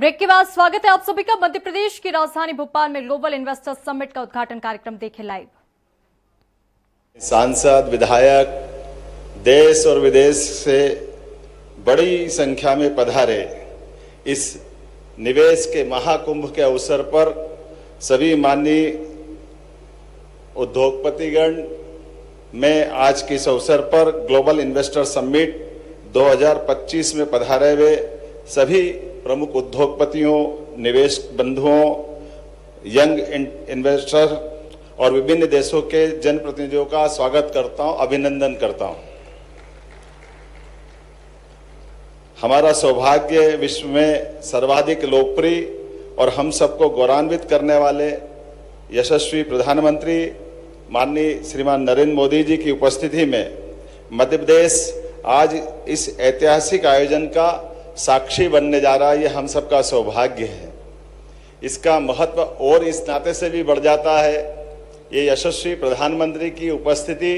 Break के बाद स्वागत है आप सभी का। मध्य प्रदेश की राजधानी भोपाल में ग्लोबल इन्वेस्टर्स समिट का उद्घाटन कार्यक्रम देखें लाइव। सांसद, विधायक देश और विदेश से बड़ी संख्या में पधारे इस निवेश के महाकुंभ के अवसर पर सभी माननीय उद्योगपतिगण, मैं आज के इस अवसर पर ग्लोबल इन्वेस्टर समिट 2025 में पधारे हुए सभी प्रमुख उद्योगपतियों, निवेश बंधुओं, यंग इन्वेस्टर और विभिन्न देशों के जनप्रतिनिधियों का स्वागत करता हूं, अभिनंदन करता हूं। हमारा सौभाग्य विश्व में सर्वाधिक लोकप्रिय और हम सबको गौरवान्वित करने वाले यशस्वी प्रधानमंत्री माननीय श्रीमान नरेंद्र मोदी जी की उपस्थिति में मध्य प्रदेश आज इस ऐतिहासिक आयोजन का साक्षी बनने जा रहा है। ये हम सबका सौभाग्य है। इसका महत्व और इस नाते से भी बढ़ जाता है, ये यशस्वी प्रधानमंत्री की उपस्थिति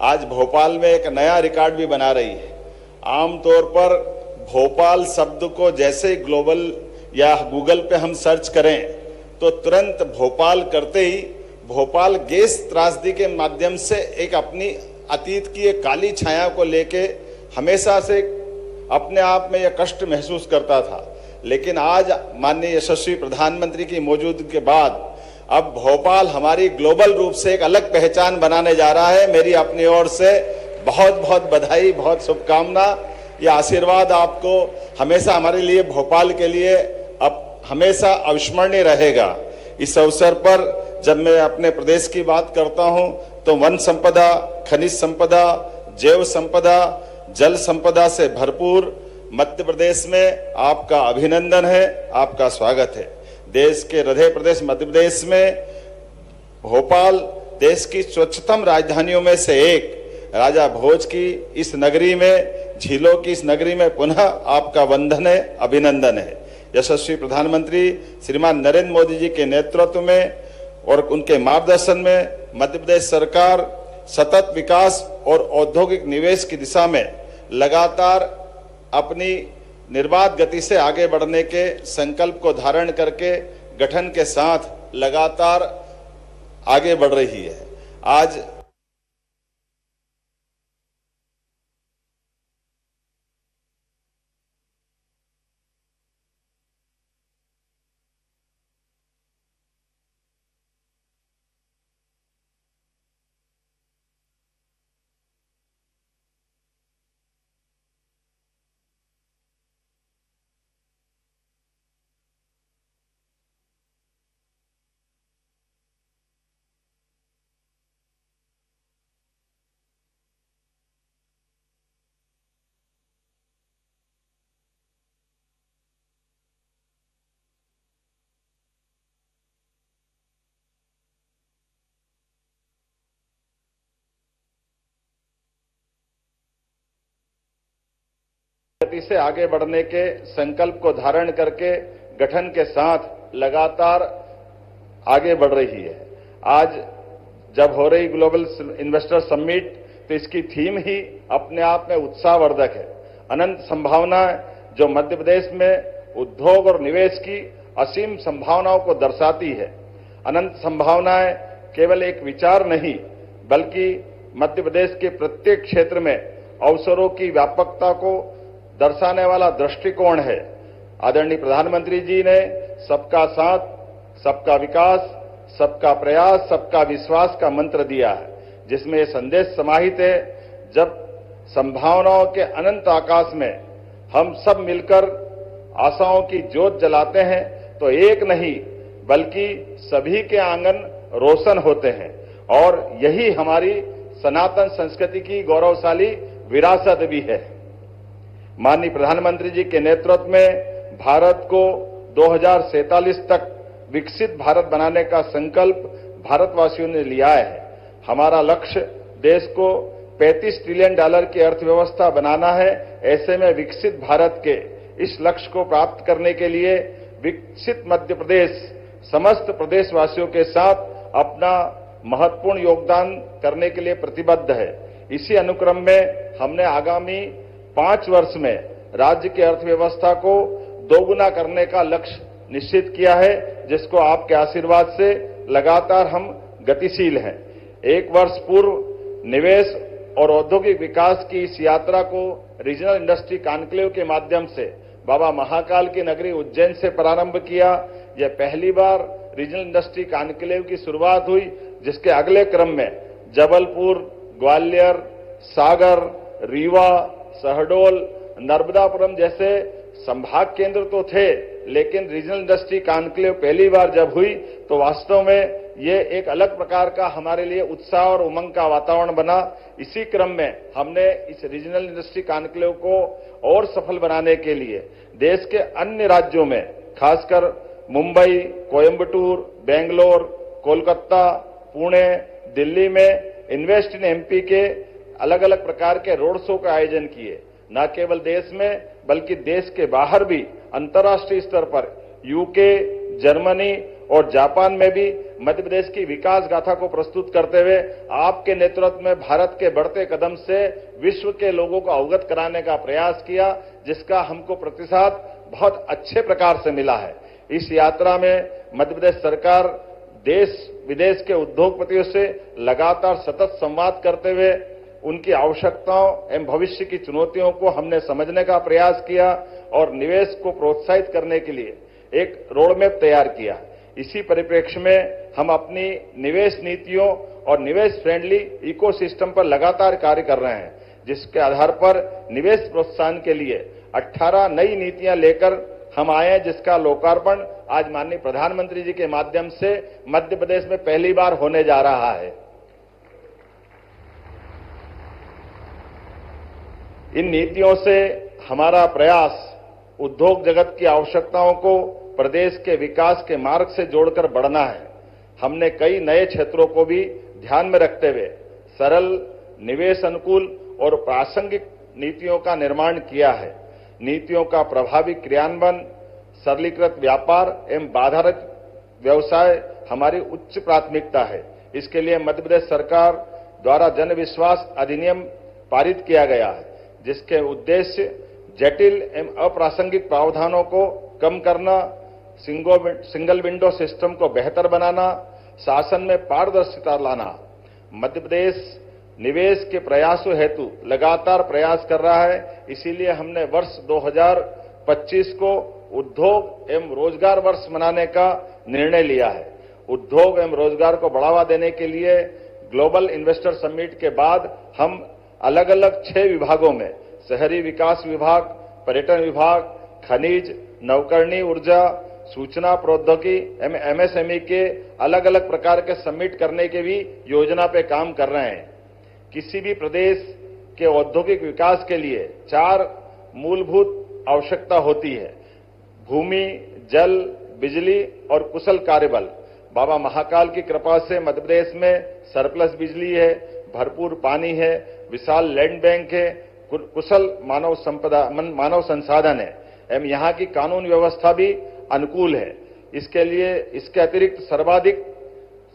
आज भोपाल में एक नया रिकॉर्ड भी बना रही है। आमतौर पर भोपाल शब्द को जैसे ग्लोबल या गूगल पे हम सर्च करें तो तुरंत भोपाल करते ही भोपाल गैस त्रासदी के माध्यम से एक अपनी अतीत की एक काली छाया को लेके हमेशा से अपने आप में यह कष्ट महसूस करता था। लेकिन आज माननीय यशस्वी प्रधानमंत्री की मौजूदगी के बाद अब भोपाल हमारी ग्लोबल रूप से एक अलग पहचान बनाने जा रहा है। मेरी अपनी ओर से बहुत बहुत बधाई, बहुत शुभकामना। यह आशीर्वाद आपको हमेशा हमारे लिए, भोपाल के लिए अब हमेशा अविस्मरणीय रहेगा। इस अवसर पर जब मैं अपने प्रदेश की बात करता हूं तो वन संपदा, खनिज संपदा, जैव संपदा, जल संपदा से भरपूर मध्य प्रदेश में आपका अभिनंदन है, आपका स्वागत है। देश के हृदय प्रदेश मध्य प्रदेश में भोपाल देश की स्वच्छतम राजधानियों में से एक, राजा भोज की इस नगरी में, झीलों की इस नगरी में पुनः आपका वंदन है, अभिनंदन है। यशस्वी प्रधानमंत्री श्रीमान नरेंद्र मोदी जी के नेतृत्व में और उनके मार्गदर्शन में मध्य प्रदेश सरकार सतत विकास और औद्योगिक निवेश की दिशा में लगातार अपनी निर्बाध गति से आगे बढ़ने के संकल्प को धारण करके गठन के साथ लगातार आगे बढ़ रही है। आज गति से आगे बढ़ने के संकल्प को धारण करके गठन के साथ लगातार आगे बढ़ रही है। आज जब हो रही ग्लोबल इन्वेस्टर समिट तो इसकी थीम ही अपने आप में उत्साहवर्धक है। अनंत संभावनाएं जो मध्य प्रदेश में उद्योग और निवेश की असीम संभावनाओं को दर्शाती है। अनंत संभावनाएं केवल एक विचार नहीं बल्कि मध्य प्रदेश के प्रत्येक क्षेत्र में अवसरों की व्यापकता को दर्शाने वाला दृष्टिकोण है। आदरणीय प्रधानमंत्री जी ने सबका साथ, सबका विकास, सबका प्रयास, सबका विश्वास का मंत्र दिया है, जिसमें यह संदेश समाहित है, जब संभावनाओं के अनंत आकाश में हम सब मिलकर आशाओं की ज्योत जलाते हैं तो एक नहीं बल्कि सभी के आंगन रोशन होते हैं। और यही हमारी सनातन संस्कृति की गौरवशाली विरासत भी है। माननीय प्रधानमंत्री जी के नेतृत्व में भारत को 2047 तक विकसित भारत बनाने का संकल्प भारतवासियों ने लिया है। हमारा लक्ष्य देश को $35 ट्रिलियन की अर्थव्यवस्था बनाना है। ऐसे में विकसित भारत के इस लक्ष्य को प्राप्त करने के लिए विकसित मध्य प्रदेश समस्त प्रदेशवासियों के साथ अपना महत्वपूर्ण योगदान करने के लिए प्रतिबद्ध है। इसी अनुक्रम में हमने आगामी 5 वर्ष में राज्य की अर्थव्यवस्था को दोगुना करने का लक्ष्य निश्चित किया है, जिसको आपके आशीर्वाद से लगातार हम गतिशील हैं। एक वर्ष पूर्व निवेश और औद्योगिक विकास की इस यात्रा को रीजनल इंडस्ट्री कॉन्क्लेव के माध्यम से बाबा महाकाल की नगरी उज्जैन से प्रारंभ किया। यह पहली बार रीजनल इंडस्ट्री कॉन्क्लेव की शुरुआत हुई, जिसके अगले क्रम में जबलपुर, ग्वालियर, सागर, रीवा, शहडोल, नर्मदापुरम जैसे संभाग केंद्र तो थे, लेकिन रीजनल इंडस्ट्री कॉन्क्लेव पहली बार जब हुई तो वास्तव में ये एक अलग प्रकार का हमारे लिए उत्साह और उमंग का वातावरण बना। इसी क्रम में हमने इस रीजनल इंडस्ट्री कॉन्क्लेव को और सफल बनाने के लिए देश के अन्य राज्यों में, खासकर मुंबई, कोयंबटूर, बेंगलोर, कोलकाता, पुणे, दिल्ली में इन्वेस्ट इन एमपी के अलग अलग प्रकार के रोड शो का आयोजन किए। न केवल देश में बल्कि देश के बाहर भी अंतर्राष्ट्रीय स्तर पर यूके, जर्मनी और जापान में भी मध्य प्रदेश की विकास गाथा को प्रस्तुत करते हुए आपके नेतृत्व में भारत के बढ़ते कदम से विश्व के लोगों को अवगत कराने का प्रयास किया, जिसका हमको प्रतिसाद बहुत अच्छे प्रकार से मिला है। इस यात्रा में मध्य प्रदेश सरकार देश विदेश के उद्योगपतियों से लगातार सतत संवाद करते हुए उनकी आवश्यकताओं एवं भविष्य की चुनौतियों को हमने समझने का प्रयास किया और निवेश को प्रोत्साहित करने के लिए एक रोडमैप तैयार किया। इसी परिप्रेक्ष्य में हम अपनी निवेश नीतियों और निवेश फ्रेंडली इकोसिस्टम पर लगातार कार्य कर रहे हैं, जिसके आधार पर निवेश प्रोत्साहन के लिए 18 नई नीतियां लेकर हम आए हैं, जिसका लोकार्पण आज माननीय प्रधानमंत्री जी के माध्यम से मध्य प्रदेश में पहली बार होने जा रहा है। इन नीतियों से हमारा प्रयास उद्योग जगत की आवश्यकताओं को प्रदेश के विकास के मार्ग से जोड़कर बढ़ना है। हमने कई नए क्षेत्रों को भी ध्यान में रखते हुए सरल, निवेश अनुकूल और प्रासंगिक नीतियों का निर्माण किया है। नीतियों का प्रभावी क्रियान्वयन, सरलीकृत व्यापार एवं बाधारहित व्यवसाय हमारी उच्च प्राथमिकता है। इसके लिए मध्य प्रदेश सरकार द्वारा जन विश्वास अधिनियम पारित किया गया है, जिसके उद्देश्य जटिल एवं अप्रासंगिक प्रावधानों को कम करना, सिंगल विंडो सिस्टम को बेहतर बनाना, शासन में पारदर्शिता लाना। मध्य प्रदेश निवेश के प्रयासों हेतु लगातार प्रयास कर रहा है। इसीलिए हमने वर्ष 2025 को उद्योग एवं रोजगार वर्ष मनाने का निर्णय लिया है। उद्योग एवं रोजगार को बढ़ावा देने के लिए ग्लोबल इन्वेस्टर समिट के बाद हम अलग अलग 6 विभागों में शहरी विकास विभाग, पर्यटन विभाग, खनिज, नवकरणीय ऊर्जा, सूचना प्रौद्योगिकी एवं एमएसएमई के अलग अलग प्रकार के समिट करने के भी योजना पे काम कर रहे हैं। किसी भी प्रदेश के औद्योगिक विकास के लिए 4 मूलभूत आवश्यकता होती है: भूमि, जल, बिजली और कुशल कार्यबल। बाबा महाकाल की कृपा से मध्य प्रदेश में सरप्लस बिजली है, भरपूर पानी है, विशाल लैंड बैंक है, कुशल मानव संसाधन है एवं यहाँ की कानून व्यवस्था भी अनुकूल है। इसके लिए इसके अतिरिक्त सर्वाधिक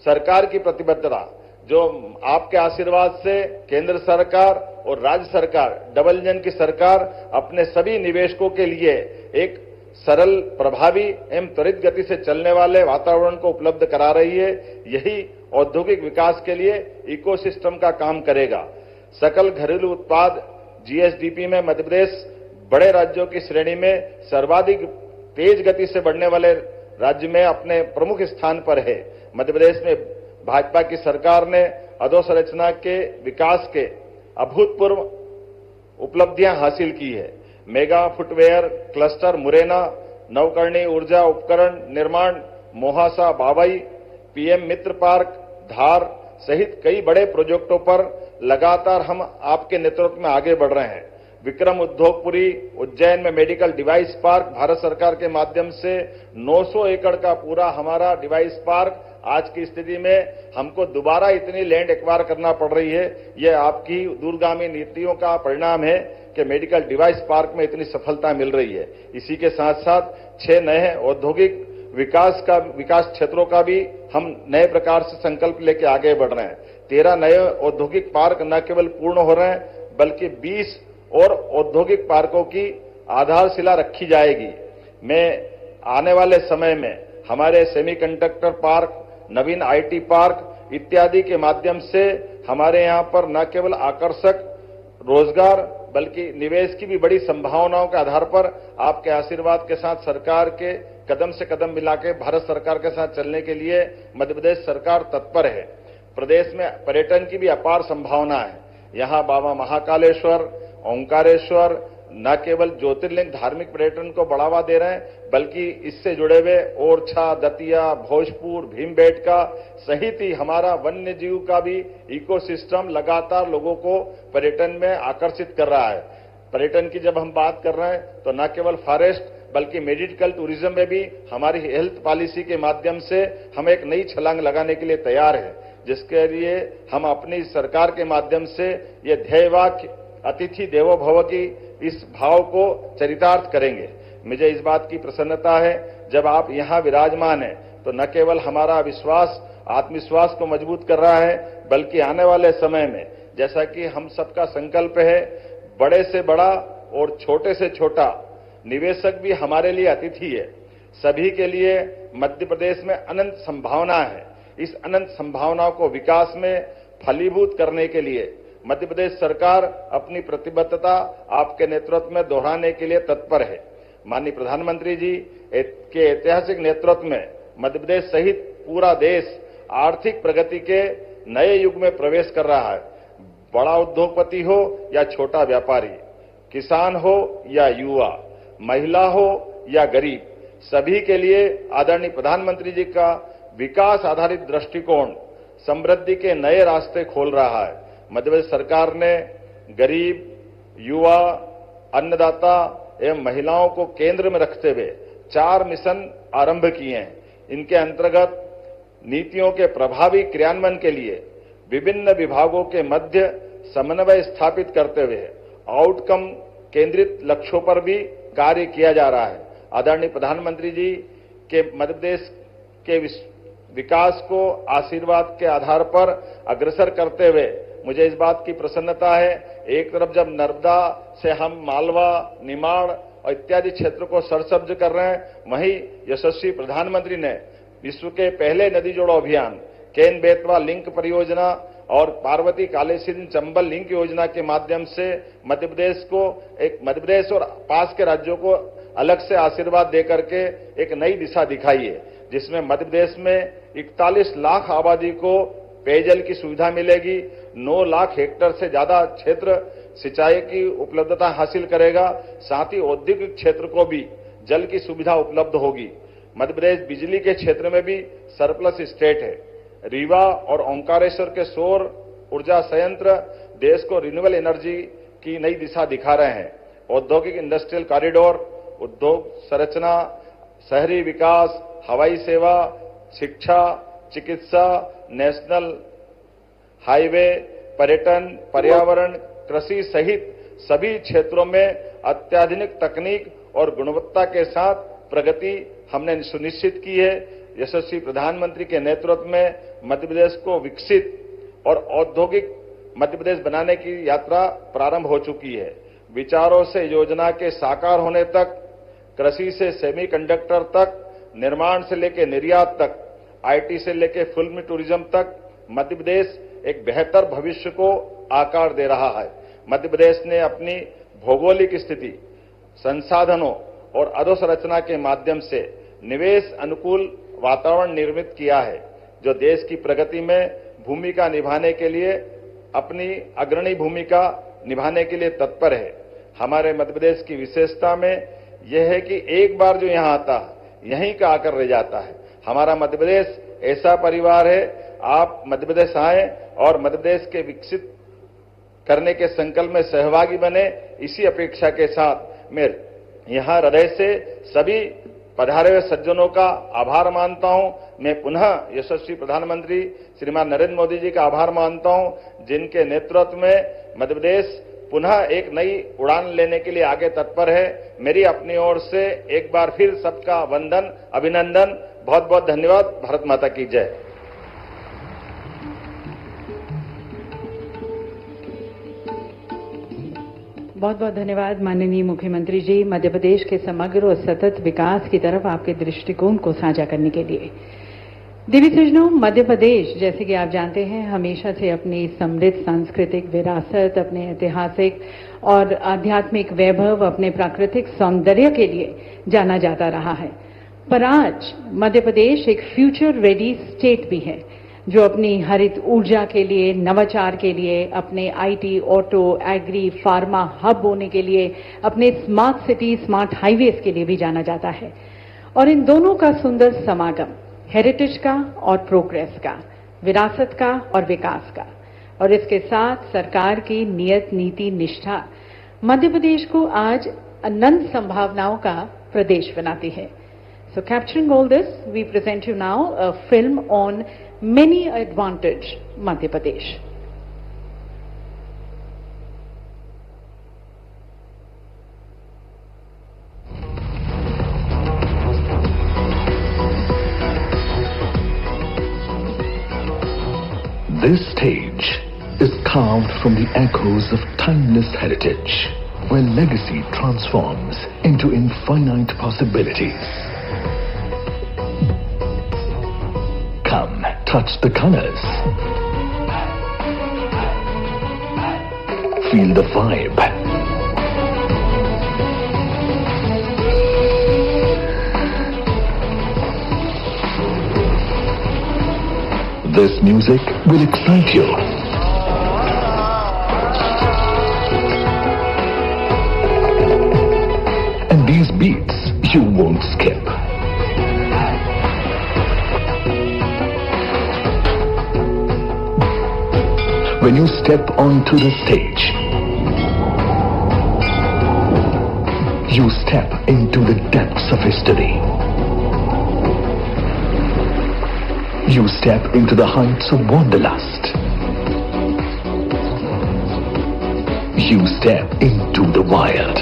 सरकार की प्रतिबद्धता, जो आपके आशीर्वाद से केंद्र सरकार और राज्य सरकार डबल इंजन की सरकार अपने सभी निवेशकों के लिए एक सरल, प्रभावी एवं त्वरित गति से चलने वाले वातावरण को उपलब्ध करा रही है। यही औद्योगिक विकास के लिए इकोसिस्टम का काम करेगा। सकल घरेलू उत्पाद जीएसडीपी में मध्य प्रदेश बड़े राज्यों की श्रेणी में सर्वाधिक तेज गति से बढ़ने वाले राज्य में अपने प्रमुख स्थान पर है। मध्य प्रदेश में भाजपा की सरकार ने अधोसंरचना के विकास के अभूतपूर्व उपलब्धियां हासिल की है। मेगा फुटवेयर क्लस्टर मुरैना, नवकरणीय ऊर्जा उपकरण निर्माण मोहासा बावई, पीएम मित्र पार्क धार सहित कई बड़े प्रोजेक्टों पर लगातार हम आपके नेतृत्व में आगे बढ़ रहे हैं। विक्रम उद्योगपुरी उज्जैन में मेडिकल डिवाइस पार्क भारत सरकार के माध्यम से 900 एकड़ का पूरा हमारा डिवाइस पार्क, आज की स्थिति में हमको दोबारा इतनी लैंड एक्वायर करना पड़ रही है। यह आपकी दूरगामी नीतियों का परिणाम है कि मेडिकल डिवाइस पार्क में इतनी सफलता मिल रही है। इसी के साथ साथ 6 नए औद्योगिक विकास क्षेत्रों का भी हम नए प्रकार से संकल्प लेके आगे बढ़ रहे हैं। 13 नए औद्योगिक पार्क न केवल पूर्ण हो रहे हैं, बल्कि 20 और औद्योगिक पार्कों की आधारशिला रखी जाएगी। में आने वाले समय में हमारे semiconductor park, Naveen IT park इत्यादि के माध्यम से हमारे यहां पर न केवल आकर्षक रोजगार बल्कि निवेश की भी बड़ी संभावनाओं के आधार पर आपके आशीर्वाद के साथ सरकार के कदम से कदम मिला के भारत सरकार के साथ चलने के लिए मध्य प्रदेश सरकार तत्पर है। प्रदेश में पर्यटन की भी अपार संभावना है। यहां बाबा महाकालेश्वर, ओंकारेश्वर न केवल ज्योतिर्लिंग धार्मिक पर्यटन को बढ़ावा दे रहे हैं बल्कि इससे जुड़े हुए ओरछा, दतिया, भोजपुर, भीमबेटका सहित ही हमारा वन्य जीव का भी इकोसिस्टम लगातार लोगों को पर्यटन में आकर्षित कर रहा है। पर्यटन की जब हम बात कर रहे हैं तो न केवल फॉरेस्ट बल्कि मेडिकल टूरिज्म में भी हमारी हेल्थ पॉलिसी के माध्यम से हम एक नई छलांग लगाने के लिए तैयार है, जिसके लिए हम अपनी सरकार के माध्यम से ये ध्येय वाक्य अतिथि देवो भव की इस भाव को चरितार्थ करेंगे। मुझे इस बात की प्रसन्नता है जब आप यहां विराजमान हैं तो न केवल हमारा विश्वास, आत्मविश्वास को मजबूत कर रहा है बल्कि आने वाले समय में जैसा कि हम सबका संकल्प है, बड़े से बड़ा और छोटे से छोटा निवेशक भी हमारे लिए अतिथि है। सभी के लिए मध्य प्रदेश में अनंत संभावना है। इस अनंत संभावनाओं को विकास में फलीभूत करने के लिए मध्य प्रदेश सरकार अपनी प्रतिबद्धता आपके नेतृत्व में दोहराने के लिए तत्पर है। माननीय प्रधानमंत्री जी के ऐतिहासिक नेतृत्व में मध्य प्रदेश सहित पूरा देश आर्थिक प्रगति के नए युग में प्रवेश कर रहा है। बड़ा उद्योगपति हो या छोटा व्यापारी, किसान हो या युवा, महिला हो या गरीब, सभी के लिए आदरणीय प्रधानमंत्री जी का विकास आधारित दृष्टिकोण समृद्धि के नए रास्ते खोल रहा है। मध्य प्रदेश सरकार ने गरीब, युवा, अन्नदाता एवं महिलाओं को केंद्र में रखते हुए 4 मिशन आरंभ किए हैं। इनके अंतर्गत नीतियों के प्रभावी क्रियान्वयन के लिए विभिन्न विभागों के मध्य समन्वय स्थापित करते हुए आउटकम केंद्रित लक्ष्यों पर भी कार्य किया जा रहा है। आदरणीय प्रधानमंत्री जी के मध्य प्रदेश के विकास को आशीर्वाद के आधार पर अग्रसर करते हुए मुझे इस बात की प्रसन्नता है, एक तरफ जब नर्मदा से हम मालवा, निमाड़ और इत्यादि क्षेत्र को सरसब्ज कर रहे हैं, वहीं यशस्वी प्रधानमंत्री ने विश्व के पहले नदी जोड़ो अभियान, केन बेतवा लिंक परियोजना और पार्वती कालेसिन चंबल लिंक योजना के माध्यम से मध्य प्रदेश और पास के राज्यों को अलग से आशीर्वाद देकर के एक नई दिशा दिखाई है, जिसमें मध्य प्रदेश में 41 लाख आबादी को पेयजल की सुविधा मिलेगी, 9 लाख हेक्टेयर से ज्यादा क्षेत्र सिंचाई की उपलब्धता हासिल करेगा, साथ ही औद्योगिक क्षेत्र को भी जल की सुविधा उपलब्ध होगी। मध्य प्रदेश बिजली के क्षेत्र में भी सरप्लस स्टेट है। रीवा और ओंकारेश्वर के सौर ऊर्जा संयंत्र देश को रिन्यूएबल एनर्जी की नई दिशा दिखा रहे हैं। औद्योगिक इंडस्ट्रियल कॉरिडोर, उद्योग संरचना, शहरी विकास, हवाई सेवा, शिक्षा, चिकित्सा, नेशनल हाईवे, पर्यटन, पर्यावरण, कृषि सहित सभी क्षेत्रों में अत्याधुनिक तकनीक और गुणवत्ता के साथ प्रगति हमने सुनिश्चित की है। यशस्वी प्रधानमंत्री के नेतृत्व में मध्य प्रदेश को विकसित और औद्योगिक मध्य प्रदेश बनाने की यात्रा प्रारंभ हो चुकी है। विचारों से योजना के साकार होने तक, कृषि से सेमीकंडक्टर तक, निर्माण से लेकर निर्यात तक, आईटी से लेकर फिल्म टूरिज्म तक मध्य प्रदेश एक बेहतर भविष्य को आकार दे रहा है। मध्य प्रदेश ने अपनी भौगोलिक स्थिति, संसाधनों और अधोसंरचना के माध्यम से निवेश अनुकूल वातावरण निर्मित किया है, जो देश की प्रगति में भूमिका निभाने के लिए अपनी अग्रणी भूमिका निभाने के लिए तत्पर है। हमारे मध्य प्रदेश की विशेषता में यह है कि एक बार जो यहां आता है यहीं का आकर रह जाता है। हमारा मध्य प्रदेश ऐसा परिवार है, आप मध्य प्रदेश आए और मध्य प्रदेश के विकसित करने के संकल्प में सहभागी बने, इसी अपेक्षा के साथ मैं यहां हृदय से सभी पधारे हुए सज्जनों का आभार मानता हूं। मैं पुनः यशस्वी प्रधानमंत्री श्रीमान नरेंद्र मोदी जी का आभार मानता हूं, जिनके नेतृत्व में मध्य प्रदेश पुनः एक नई उड़ान लेने के लिए आगे तत्पर है। मेरी अपनी ओर से एक बार फिर सबका वंदन, अभिनंदन, बहुत बहुत धन्यवाद। भारत माता की जय। बहुत बहुत धन्यवाद माननीय मुख्यमंत्री जी, मध्य प्रदेश के समग्र और सतत विकास की तरफ आपके दृष्टिकोण को साझा करने के लिए। देवी सज्जनों, मध्य प्रदेश जैसे कि आप जानते हैं हमेशा से अपनी समृद्ध सांस्कृतिक विरासत, अपने ऐतिहासिक और आध्यात्मिक वैभव, अपने प्राकृतिक सौंदर्य के लिए जाना जाता रहा है। पर आज मध्य प्रदेश एक फ्यूचर रेडी स्टेट भी है जो अपनी हरित ऊर्जा के लिए, नवाचार के लिए, अपने IT, auto, agri, pharma hub होने के लिए, अपने स्मार्ट सिटी, स्मार्ट हाईवेज के लिए भी जाना जाता है। और इन दोनों का सुंदर समागम, हेरिटेज का और प्रोग्रेस का, विरासत का और विकास का, और इसके साथ सरकार की नियत नीति निष्ठा मध्य प्रदेश को आज अनंत संभावनाओं का प्रदेश बनाती है। So capturing all this, we present you now a film on many advantage Madhya Pradesh. This stage is carved from the echoes of timeless heritage, where legacy transforms into infinite possibilities. Come, touch the colors. Feel the vibe. This music will excite you. And these beats you won't skip. When you step onto the stage, you step into the depths of history. You step into the heights of wanderlust. You step into the wild.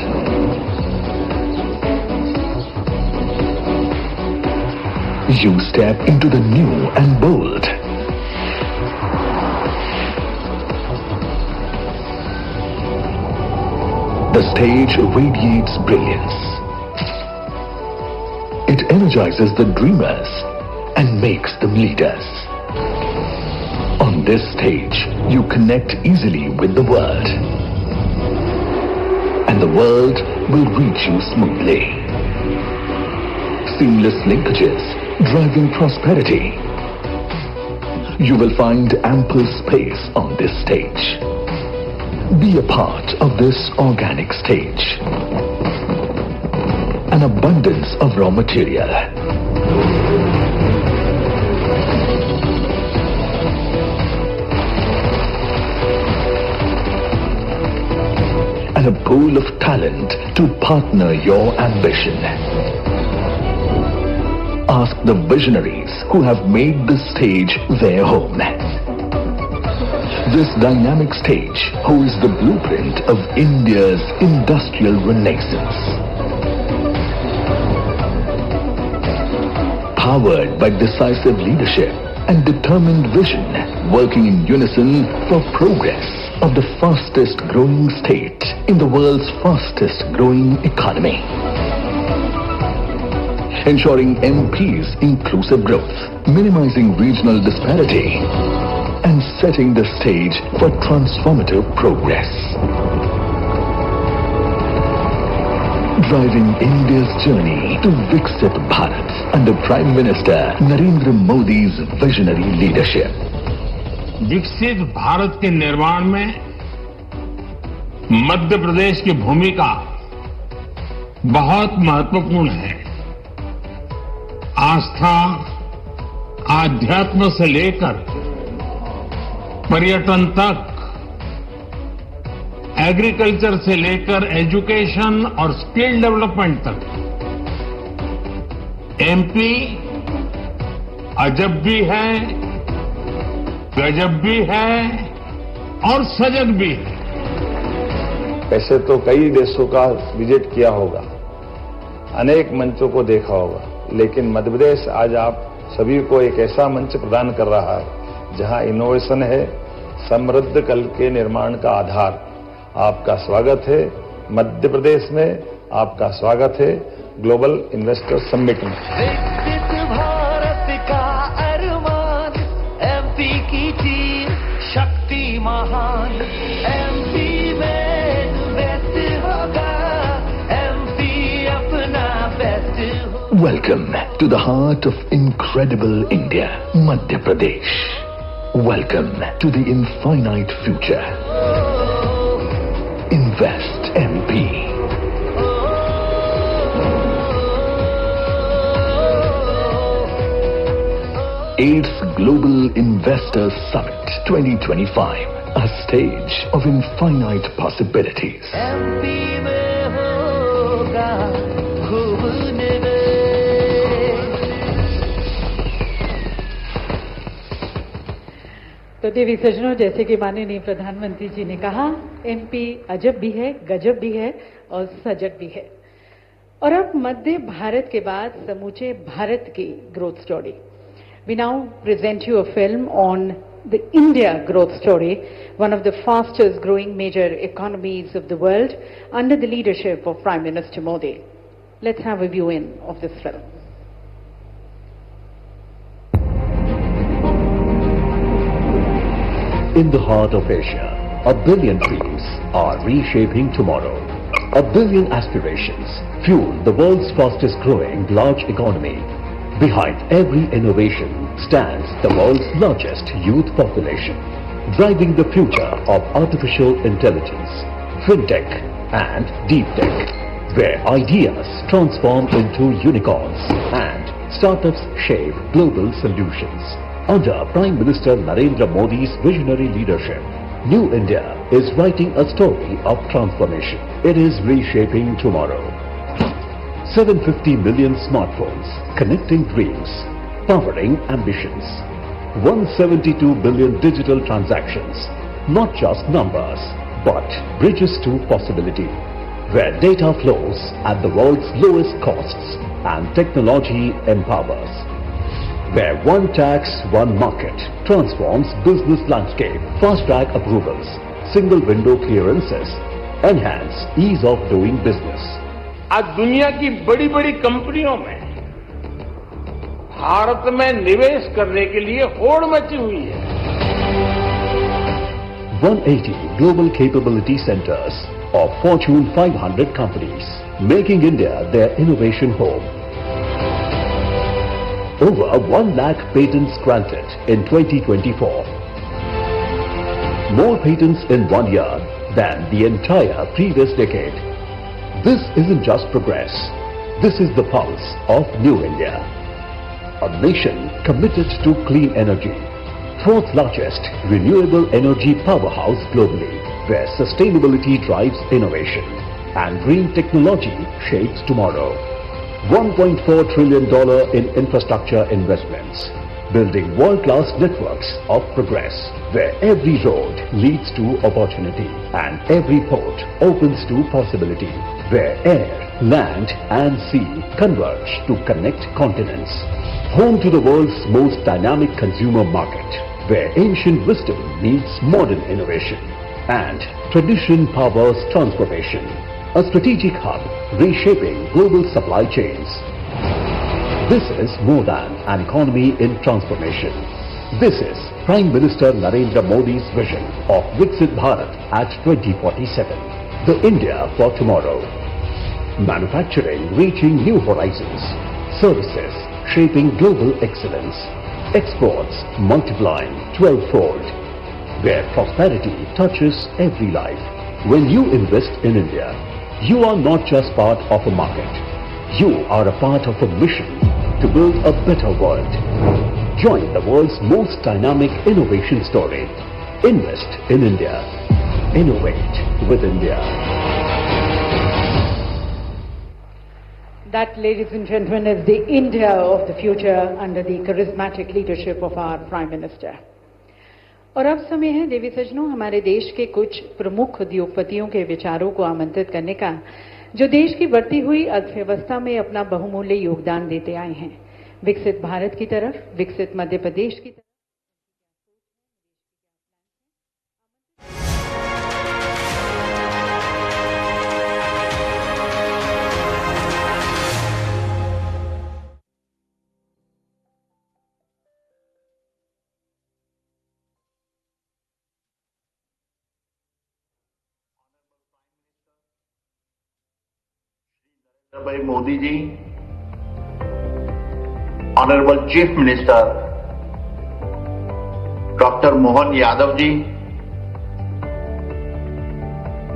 You step into the new and bold. The stage radiates brilliance. It energizes the dreamers and makes them leaders. On this stage, you connect easily with the world. And the world will reach you smoothly. Seamless linkages, driving prosperity. You will find ample space on this stage. Be a part of this organic stage. An abundance of raw material. And a pool of talent to partner your ambition. Ask the visionaries who have made this stage their home. This dynamic stage holds the blueprint of India's industrial renaissance. Powered by decisive leadership and determined vision, working in unison for progress of the fastest growing state in the world's fastest growing economy. Ensuring MP's inclusive growth, minimizing regional disparity, and setting the stage for transformative progress. Driving India's journey to Viksit Bharat under Prime Minister Narendra Modi's visionary leadership. विकसित भारत के निर्माण में मध्य प्रदेश की भूमिका बहुत महत्वपूर्ण है। आस्था, आध्यात्म से लेकर पर्यटन तक, एग्रीकल्चर से लेकर एजुकेशन और स्किल डेवलपमेंट तक एमपी अजब भी है, गजब भी है और सजग भी है। वैसे तो कई देशों का विजिट किया होगा, अनेक मंचों को देखा होगा, लेकिन मध्य प्रदेश आज आप सभी को एक ऐसा मंच प्रदान कर रहा है जहां इनोवेशन है, समृद्ध कल के निर्माण का आधार। आपका स्वागत है मध्य प्रदेश में आपका स्वागत है ग्लोबल इन्वेस्टर समिट में। विकसित भारत का अरमान, एमपी की जीत शक्ति महान, एमपी में इन्वेस्ट होगा, एमपी अपना बेस्ट होगा। Welcome to the heart of incredible India, Madhya Pradesh. Welcome to the infinite future. Invest MP. 8th Global Investors Summit 2025, a stage of infinite possibilities. MP में होगा खूब निवेश। तो देवी सज्जनों, जैसे कि माननीय प्रधानमंत्री जी ने कहा, एमपी अजब भी है, गजब भी है और सजग भी है। और अब मध्य भारत के बाद समूचे भारत की growth story. We now present you a film on the India growth story, one of the fastest growing major economies of the world, under the leadership of Prime Minister Modi. Let's have a view in of this film. In the heart of Asia, 1 billion dreams are reshaping tomorrow. 1 billion aspirations fuel the world's fastest growing large economy. Behind every innovation stands the world's largest youth population, driving the future of artificial intelligence, fintech and deep tech, where ideas transform into unicorns and startups shape global solutions. Under Prime Minister Narendra Modi's visionary leadership, New India is writing a story of transformation. It is reshaping tomorrow. 750 million smartphones connecting dreams, powering ambitions. 172 billion digital transactions, not just numbers, but bridges to possibility, where data flows at the world's lowest costs and technology empowers. Where one tax, one market transforms business landscape, fast-track approvals, single window clearances, enhance ease of doing business. आज दुनिया की बड़ी बड़ी कंपनियों में भारत में निवेश करने के लिए होड़ मची हुई है। 180 global capability centers of Fortune 500 companies, making India their innovation home. Over 1 lakh patents granted in 2024. More patents in 1 year than the entire previous decade. This isn't just progress. This is the pulse of New India. A nation committed to clean energy. 4th largest renewable energy powerhouse globally, where sustainability drives innovation and green technology shapes tomorrow. $1.4 trillion in infrastructure investments, building world-class networks of progress, where every road leads to opportunity and every port opens to possibility, where air, land and sea converge to connect continents. Home to the world's most dynamic consumer market, where ancient wisdom meets modern innovation and tradition powers transformation. A strategic hub reshaping global supply chains. This is more than an economy in transformation. This is Prime Minister Narendra Modi's vision of Viksit Bharat at 2047. The India for tomorrow. Manufacturing reaching new horizons. Services shaping global excellence. Exports multiplying 12-fold. Where prosperity touches every life. When you invest in India, you are not just part of a market. You are a part of a mission to build a better world. Join the world's most dynamic innovation story. Invest in India. Innovate with India. That, ladies and gentlemen, is the India of the future under the charismatic leadership of our Prime Minister. और अब समय है देवी सज्जनों, हमारे देश के कुछ प्रमुख उद्योगपतियों के विचारों को आमंत्रित करने का, जो देश की बढ़ती हुई अर्थव्यवस्था में अपना बहुमूल्य योगदान देते आए हैं। विकसित भारत की तरफ, विकसित मध्य प्रदेश की तरफ। भाई Modi ji, honourable chief minister doctor Mohan Yadav ji,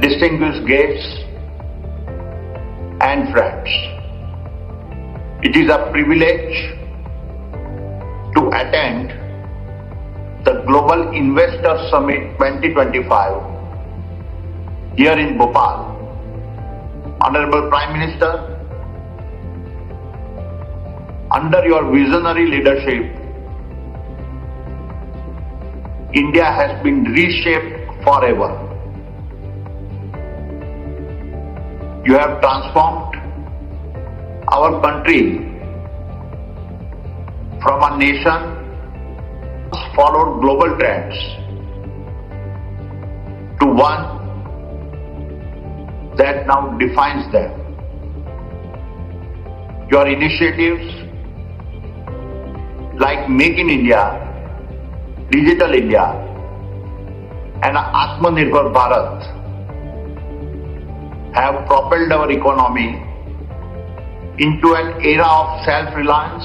distinguished guests and friends, it is a privilege to attend the Global Investor Summit 2025 here in Bhopal. Honorable Prime Minister, under your visionary leadership, India has been reshaped forever. You have transformed our country from a nation followed global trends to one that now defines them. Your initiatives like Make in India, Digital India and Atmanirbhar Bharat have propelled our economy into an era of self-reliance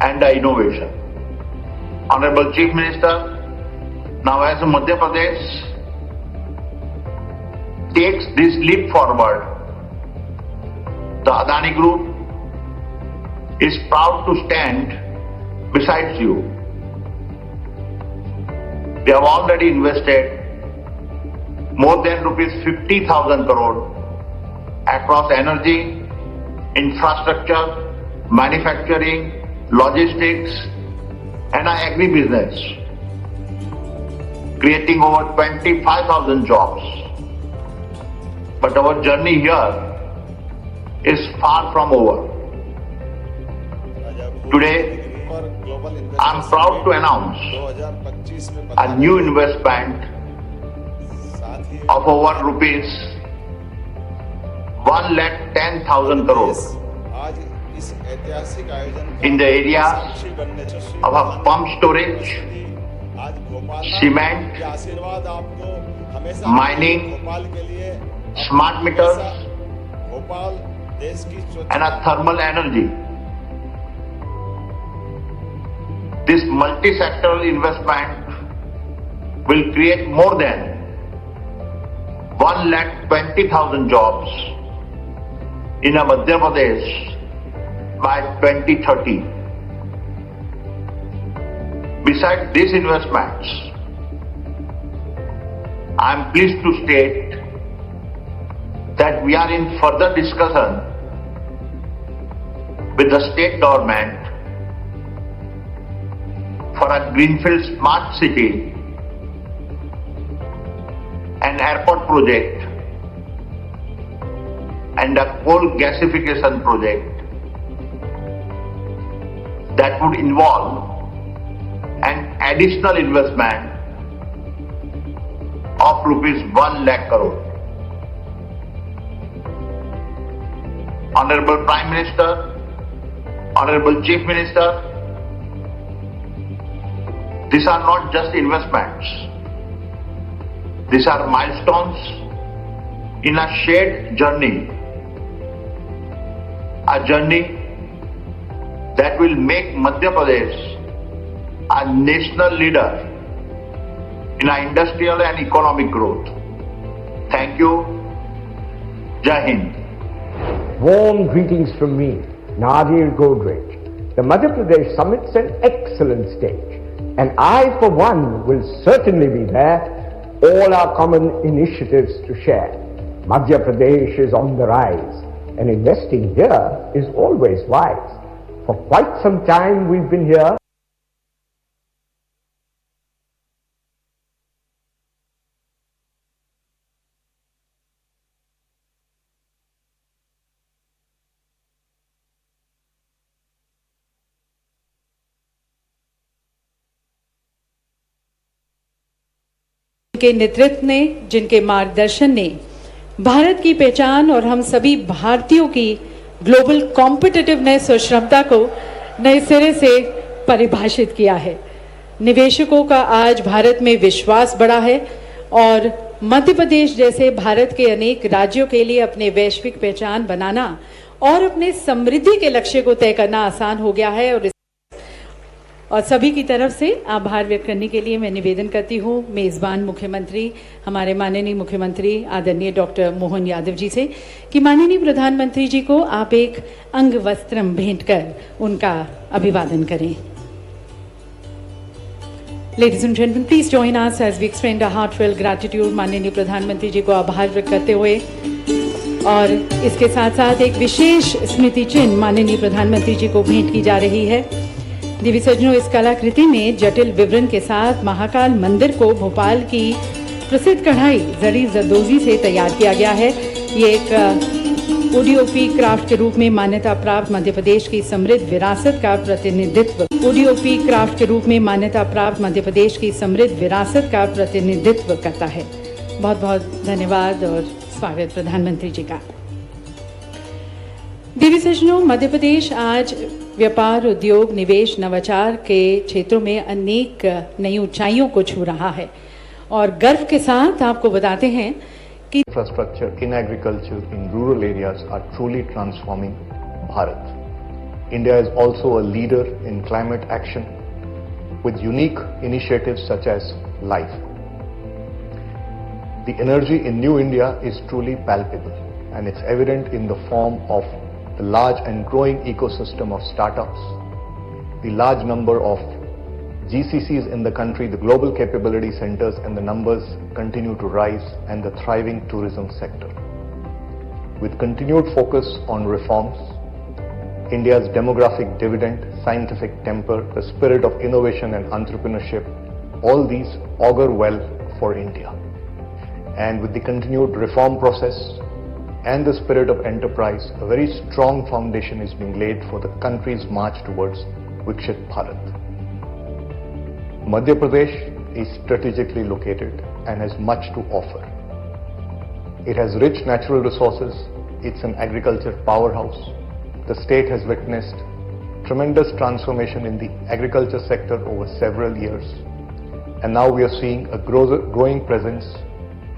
and innovation. Honorable Chief Minister, now as Madhya Pradesh takes this leap forward, the Adani Group is proud to stand beside you. They have already invested more than rupees 50,000 crore across energy, infrastructure, manufacturing, logistics and agri-business, creating over 25,000 jobs. But our journey here is far from over. Today, I am proud to announce a new investment of over rupees 1,10,000 crore in the areas of a pump storage, cement, mining, smart meters, and a thermal energy. This multi-sectoral investment will create more than 1,20,000 jobs in Madhya Pradesh by 2030. Besides these investments, I am pleased to state that we are in further discussion with the state government for a greenfield smart city an airport project and a coal gasification project that would involve an additional investment of rupees 1 lakh crore. Honorable Prime Minister, Honorable Chief Minister, these are not just investments. These are milestones in a shared journey, a journey that will make Madhya Pradesh a national leader in our industrial and economic growth. Thank you. Jai Hind. Warm greetings from me, Nadir Godrej. The Madhya Pradesh Summit's an excellent stage, and I, for one, will certainly be there, all our common initiatives to share. Madhya Pradesh is on the rise, and investing here is always wise. For quite some time we've been here. के नेतृत्व ने, जिनके मार्गदर्शन ने भारत की पहचान और हम सभी भारतीयों की ग्लोबल कॉम्पिटिटिवनेस और क्षमता को नए सिरे से परिभाषित किया है। निवेशकों का आज भारत में विश्वास बढ़ा है और मध्य प्रदेश जैसे भारत के अनेक राज्यों के लिए अपने वैश्विक पहचान बनाना और अपने समृद्धि के लक्ष्य को तय करना आसान हो गया है। और सभी की तरफ से आभार व्यक्त करने के लिए मैं निवेदन करती हूँ मेजबान मुख्यमंत्री, हमारे माननीय मुख्यमंत्री आदरणीय डॉक्टर मोहन यादव जी से कि माननीय प्रधानमंत्री जी को आप एक अंग वस्त्रम भेंट कर उनका अभिवादन करें। Ladies and gentlemen, please join us as we extend our heartfelt gratitude माननीय प्रधानमंत्री जी को आभार व्यक्त करते हुए, और इसके साथ साथ एक विशेष स्मृति चिन्ह माननीय प्रधानमंत्री जी को भेंट की जा रही है। देवी सज्जनों, इस कलाकृति में जटिल विवरण के साथ महाकाल मंदिर को भोपाल की प्रसिद्ध कढ़ाई जरी जरदोजी से तैयार किया गया है। ये एक ओडीओपी क्राफ्ट के रूप में मान्यता प्राप्त मध्य प्रदेश की समृद्ध विरासत का प्रतिनिधित्व करता है। बहुत बहुत धन्यवाद और स्वागत प्रधानमंत्री जी का। देवी सज्जनों, मध्य प्रदेश आज व्यापार, उद्योग, निवेश, नवाचार के क्षेत्रों में अनेक नई ऊंचाइयों को छू रहा है और गर्व के साथ आपको बताते हैं कि infrastructure in agriculture in rural areas are truly transforming Bharat. India is also a leader in climate action with unique initiatives such as LIFE. The energy in New India is truly palpable, and it's evident in the form of the large and growing ecosystem of startups, the large number of GCCs in the country, the global capability centers, and the numbers continue to rise, and the thriving tourism sector. With continued focus on reforms, India's demographic dividend, scientific temper, the spirit of innovation and entrepreneurship, all these augur well for India. And with the continued reform process and the spirit of enterprise, a very strong foundation is being laid for the country's march towards Viksit Bharat. Madhya Pradesh is strategically located and has much to offer. It has rich natural resources, it's an agriculture powerhouse. The state has witnessed tremendous transformation in the agriculture sector over several years, and now we are seeing a growing presence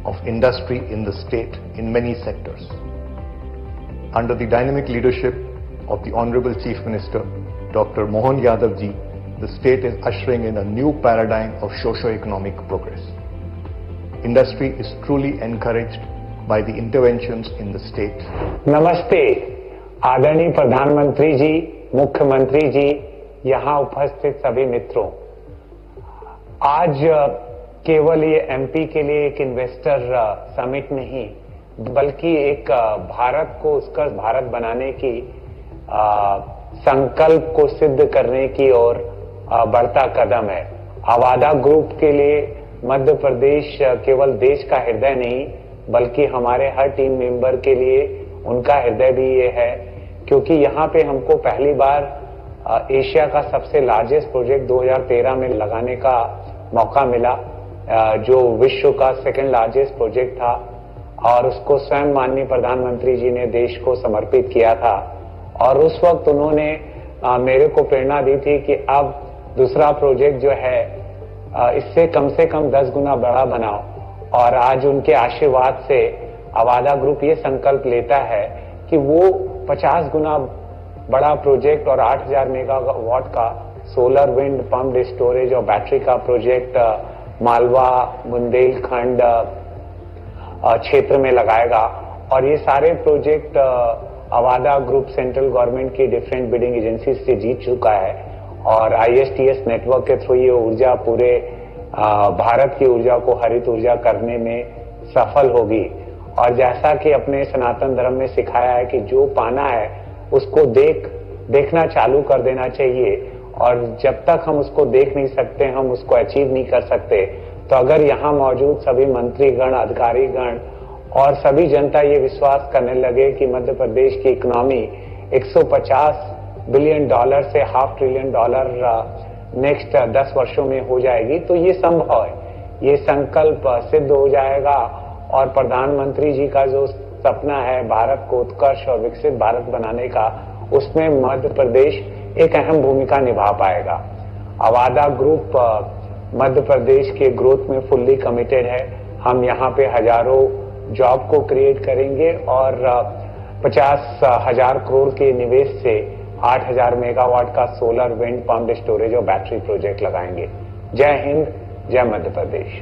of industry in the state in many sectors. Under the dynamic leadership of the Honorable Chief Minister, Dr. Mohan Yadav ji, the state is ushering in a new paradigm of socio-economic progress. Industry is truly encouraged by the interventions in the state. नमस्ते आदरणीय प्रधानमंत्री जी, मुख्यमंत्री जी, यहाँ उपस्थित सभी मित्रों। आज केवल ये एमपी के लिए एक इन्वेस्टर समिट नहीं, बल्कि एक भारत को उसका भारत बनाने की संकल्प को सिद्ध करने की ओर बढ़ता कदम है। अवादा ग्रुप के लिए मध्य प्रदेश केवल देश का हृदय नहीं, बल्कि हमारे हर टीम मेंबर के लिए उनका हृदय भी ये है, क्योंकि यहाँ पे हमको पहली बार एशिया का सबसे लार्जेस्ट प्रोजेक्ट 2013 में लगाने का मौका मिला, जो विश्व का सेकंड लार्जेस्ट प्रोजेक्ट था, और उसको स्वयं माननीय प्रधानमंत्री जी ने देश को समर्पित किया था। और उस वक्त उन्होंने मेरे को प्रेरणा दी थी कि अब दूसरा प्रोजेक्ट जो है इससे कम 10 गुना बड़ा बनाओ। और आज उनके आशीर्वाद से अवादा ग्रुप ये संकल्प लेता है कि वो 50 गुना बड़ा प्रोजेक्ट और 8000 मेगावाट का सोलर विंड पंप्ड स्टोरेज और बैटरी का प्रोजेक्ट मालवा बुंदेलखंड क्षेत्र में लगाएगा। और ये सारे project Avaada group central government की डिफरेंट बिडिंग एजेंसी से जीत चुका है, और ISTS नेटवर्क के थ्रू ये ऊर्जा पूरे भारत की ऊर्जा को हरित ऊर्जा करने में सफल होगी। और जैसा कि अपने सनातन धर्म में सिखाया है कि जो पाना है उसको देखना चालू कर देना चाहिए, और जब तक हम उसको देख नहीं सकते, हम उसको अचीव नहीं कर सकते। तो अगर यहाँ मौजूद सभी मंत्रीगण, अधिकारीगण और सभी जनता ये विश्वास करने लगे कि मध्य प्रदेश की इकोनॉमी $150 बिलियन से $500 बिलियन नेक्स्ट 10 वर्षों में हो जाएगी, तो ये संभव है, ये संकल्प सिद्ध हो जाएगा। और प्रधानमंत्री जी का जो सपना है भारत को उत्कर्ष और विकसित भारत बनाने का, उसमें मध्य प्रदेश एक अहम भूमिका निभा पाएगा। अवादा ग्रुप मध्य प्रदेश के ग्रोथ में फुल्ली कमिटेड है। हम यहाँ पे हजारों जॉब को क्रिएट करेंगे और 50,000 करोड़ के निवेश से 8,000 मेगावाट का सोलर, विंड, पम्प्ड स्टोरेज और बैटरी प्रोजेक्ट लगाएंगे। जय हिंद, जय मध्य प्रदेश।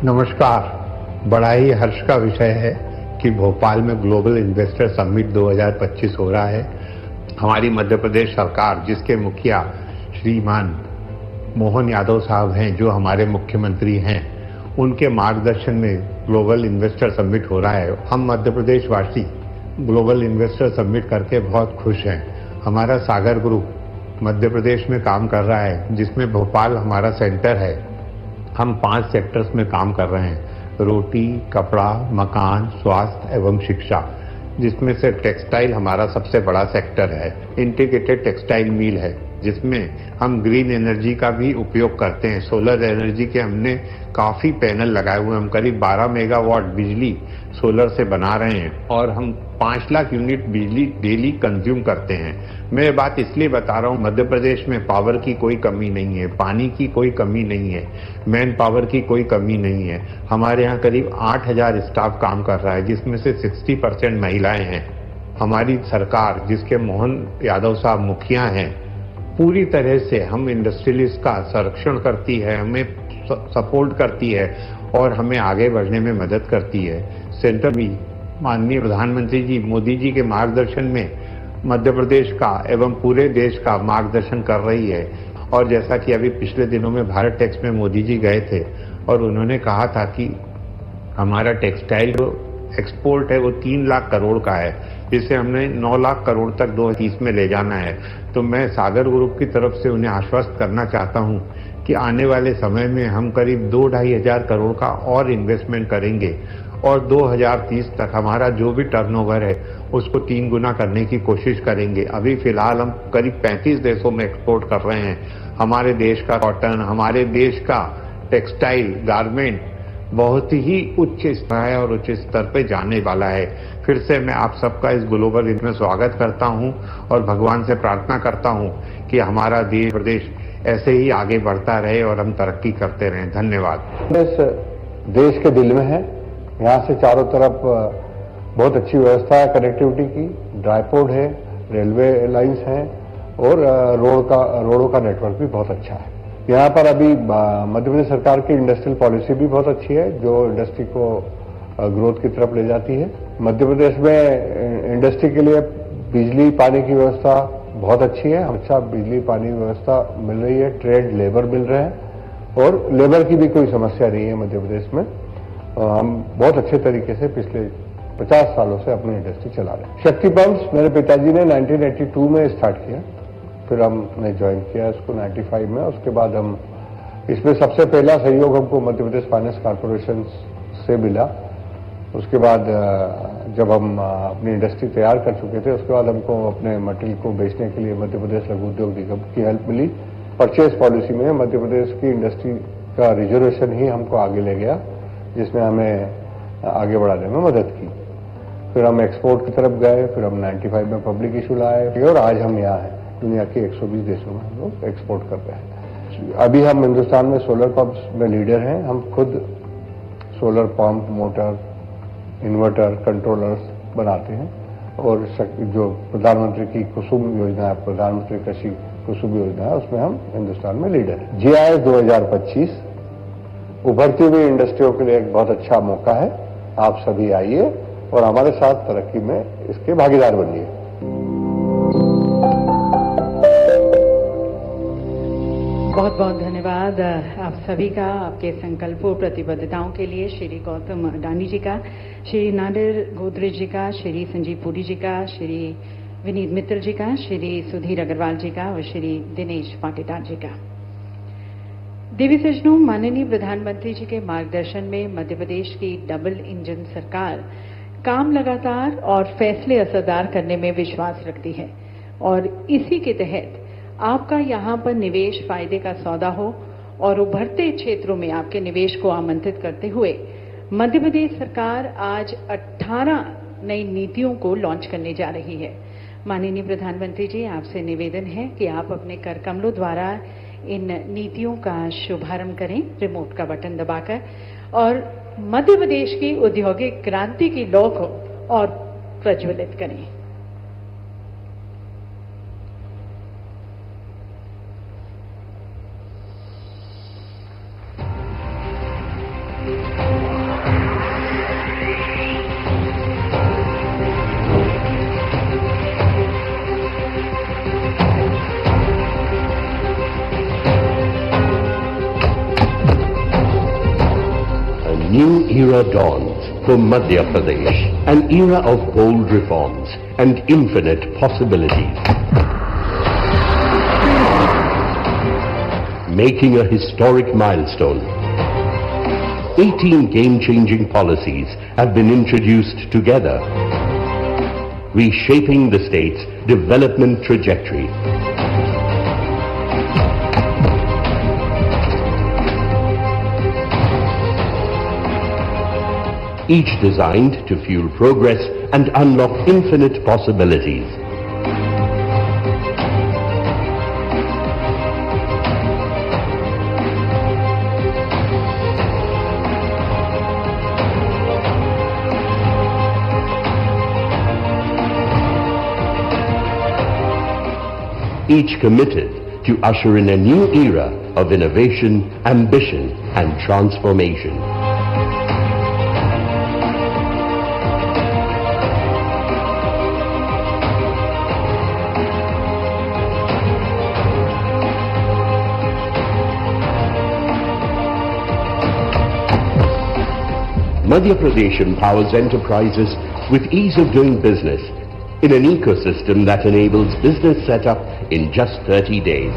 नमस्कार। बड़ा ही हर्ष का विषय है कि भोपाल में ग्लोबल इन्वेस्टर समिट 2025 हो रहा है। हमारी मध्य प्रदेश सरकार, जिसके मुखिया श्रीमान मोहन यादव साहब हैं, जो हमारे मुख्यमंत्री हैं, उनके मार्गदर्शन में ग्लोबल इन्वेस्टर समिट हो रहा है। हम मध्य प्रदेश वासी ग्लोबल इन्वेस्टर समिट करके बहुत खुश हैं। हमारा सागर ग्रुप मध्य प्रदेश में काम कर रहा है, जिसमें भोपाल हमारा सेंटर है। हम 5 सेक्टर्स में काम कर रहे हैं: रोटी, कपड़ा, मकान, स्वास्थ्य एवं शिक्षा, जिसमें से टेक्सटाइल हमारा सबसे बड़ा सेक्टर है। इंटीग्रेटेड टेक्सटाइल मिल है, जिसमें हम ग्रीन एनर्जी का भी उपयोग करते हैं। सोलर एनर्जी के हमने काफी पैनल लगाए हुए हैं। हम करीब 12 मेगावाट बिजली सोलर से बना रहे हैं और हम 5 लाख यूनिट बिजली डेली कंज्यूम करते हैं। मैं ये बात इसलिए बता रहा हूँ, मध्य प्रदेश में पावर की कोई कमी नहीं है, पानी की कोई कमी नहीं है, मैन पावर की कोई कमी नहीं है। हमारे यहाँ करीब 8,000 स्टाफ काम कर रहा है, जिसमें से 60% महिलाएं हैं। हमारी सरकार, जिसके मोहन यादव साहब मुखिया हैं, पूरी तरह से हम इंडस्ट्रियलिस्ट का संरक्षण करती है, हमें सपोर्ट करती है और हमें आगे बढ़ने में मदद करती है। सेंटर भी माननीय प्रधानमंत्री जी मोदी जी के मार्गदर्शन में मध्य प्रदेश का एवं पूरे देश का मार्गदर्शन कर रही है। और जैसा कि अभी पिछले दिनों में भारत टेक्स में मोदी जी गए थे और उन्होंने कहा था कि हमारा टेक्सटाइल जो एक्सपोर्ट है वो 3 लाख करोड़ का है, जिसे हमने 9 लाख करोड़ तक 2030 में ले जाना है। तो मैं सागर ग्रुप की तरफ से उन्हें आश्वस्त करना चाहता हूं कि आने वाले समय में हम करीब 2-2.5 हजार करोड़ का और इन्वेस्टमेंट करेंगे और 2030 तक हमारा जो भी टर्नओवर है उसको 3 गुना करने की कोशिश करेंगे। अभी फिलहाल हम करीब 35 देशों में एक्सपोर्ट कर रहे हैं। हमारे देश का कॉटन, हमारे देश का टेक्सटाइल, गारमेंट बहुत ही उच्च स्तर है और उच्च स्तर पे जाने वाला है। फिर से मैं आप सबका इस ग्लोबल इवेंट में स्वागत करता हूं और भगवान से प्रार्थना करता हूं कि हमारा देश प्रदेश ऐसे ही आगे बढ़ता रहे और हम तरक्की करते रहें। धन्यवाद। देश के दिल में है। यहाँ से चारों तरफ बहुत अच्छी व्यवस्था है कनेक्टिविटी की। ड्राईपोर्ट है, रेलवे लाइंस हैं और रोडों का नेटवर्क भी बहुत अच्छा है। यहाँ पर अभी मध्य प्रदेश सरकार की इंडस्ट्रियल पॉलिसी भी बहुत अच्छी है, जो इंडस्ट्री को ग्रोथ की तरफ ले जाती है। मध्य प्रदेश में इंडस्ट्री के लिए बिजली पानी की व्यवस्था बहुत अच्छी है। अच्छा बिजली पानी व्यवस्था मिल रही है, ट्रेड लेबर मिल रहे हैं और लेबर की भी कोई समस्या नहीं है मध्य प्रदेश में। हम बहुत अच्छे तरीके से पिछले 50 सालों से अपनी इंडस्ट्री चला रहे हैं। शक्ति पंप्स मेरे पिताजी ने 1982 में स्टार्ट किया, फिर हमने ज्वाइन किया इसको 95 में। उसके बाद हम इसमें सबसे पहला सहयोग हमको मध्य प्रदेश फाइनेंस कॉर्पोरेशन से मिला। उसके बाद जब हम अपनी इंडस्ट्री तैयार कर चुके थे, उसके बाद हमको अपने मटेरियल को बेचने के लिए मध्य प्रदेश लघु उद्योग निगम की हेल्प मिली। परचेज पॉलिसी में मध्य प्रदेश की इंडस्ट्री का रिजर्वेशन ही हमको आगे ले गया, जिसने हमें आगे बढ़ाने में मदद की। फिर हम एक्सपोर्ट की तरफ गए, फिर हम 95 में पब्लिक इशू लाए और आज हम यहाँ हैं। दुनिया के 120 देशों में हम लोग एक्सपोर्ट कर रहे हैं। अभी हम हिंदुस्तान में सोलर पंप्स में लीडर हैं। हम खुद solar pump, motor, inverter, controllers बनाते हैं और जो प्रधानमंत्री की कुसुम योजना है, प्रधानमंत्री कृषि कुसुम योजना है, उसमें हम हिंदुस्तान में लीडर हैं। GIS 2025 उभरती हुई इंडस्ट्रियों के लिए एक बहुत अच्छा मौका है। आप सभी आइए और हमारे साथ तरक्की में इसके भागीदार बनिए। बहुत बहुत धन्यवाद आप सभी का, आपके संकल्पों प्रतिबद्धताओं के लिए। श्री गौतम अडानी जी का, श्री नादिर गोदरेज जी का, श्री संजीव पुरी जी का, श्री विनीत मित्तल जी का, श्री सुधीर अग्रवाल जी का और श्री दिनेश पाटीदार जी का। देवी सज्जनों, माननीय प्रधानमंत्री जी के मार्गदर्शन में मध्य प्रदेश की डबल इंजन सरकार काम लगातार और फैसले असरदार करने में विश्वास रखती है और इसी के तहत आपका यहां पर निवेश फायदे का सौदा हो और उभरते क्षेत्रों में आपके निवेश को आमंत्रित करते हुए मध्य प्रदेश सरकार आज 18 नई नीतियों को लॉन्च करने जा रही है। माननीय प्रधानमंत्री जी, आपसे निवेदन है कि आप अपने कर कमलों द्वारा इन नीतियों का शुभारंभ करें, रिमोट का बटन दबाकर, और मध्य प्रदेश की औद्योगिक क्रांति की लौ को और प्रज्वलित करें। A new era dawns for Madhya Pradesh, an era of bold reforms and infinite possibilities. Making a historic milestone, 18 game-changing policies have been introduced together, reshaping the state's development trajectory. Each designed to fuel progress and unlock infinite possibilities. Each committed to usher in a new era of innovation, ambition, and transformation. Madhya Pradesh empowers enterprises with ease of doing business in an ecosystem that enables business setup in just 30 days.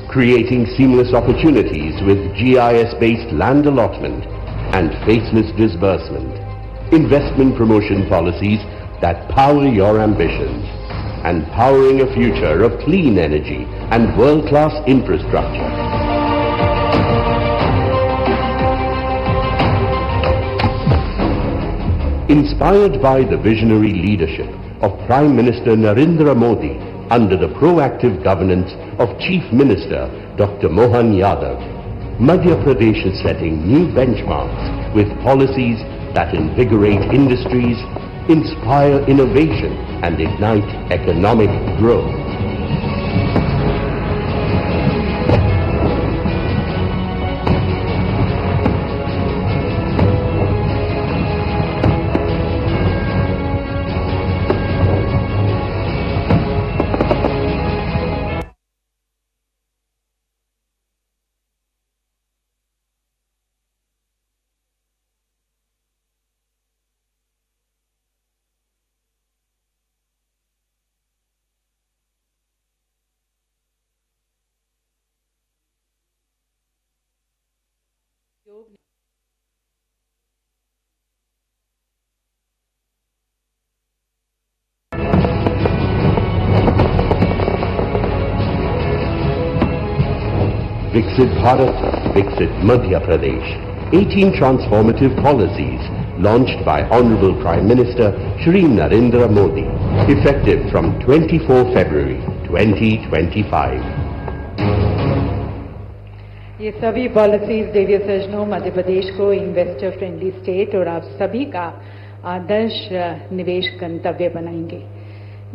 Creating seamless opportunities with GIS-based land allotment and faceless disbursement. Investment promotion policies that power your ambitions. And powering a future of clean energy and world-class infrastructure. Inspired by the visionary leadership of Prime Minister Narendra Modi under the proactive governance of Chief Minister Dr. Mohan Yadav, Madhya Pradesh is setting new benchmarks with policies that invigorate industries, inspire innovation and ignite economic growth. Viksit Bharat, Viksit Madhya Pradesh. 18 transformative policies launched by Honorable Prime Minister Shri Narendra Modi, effective from 24 February 2025. ये सभी policies देवी सज्जनों मध्य प्रदेश को investor friendly state और आप सभी का आदर्श निवेश गंतव्य बनाएंगे।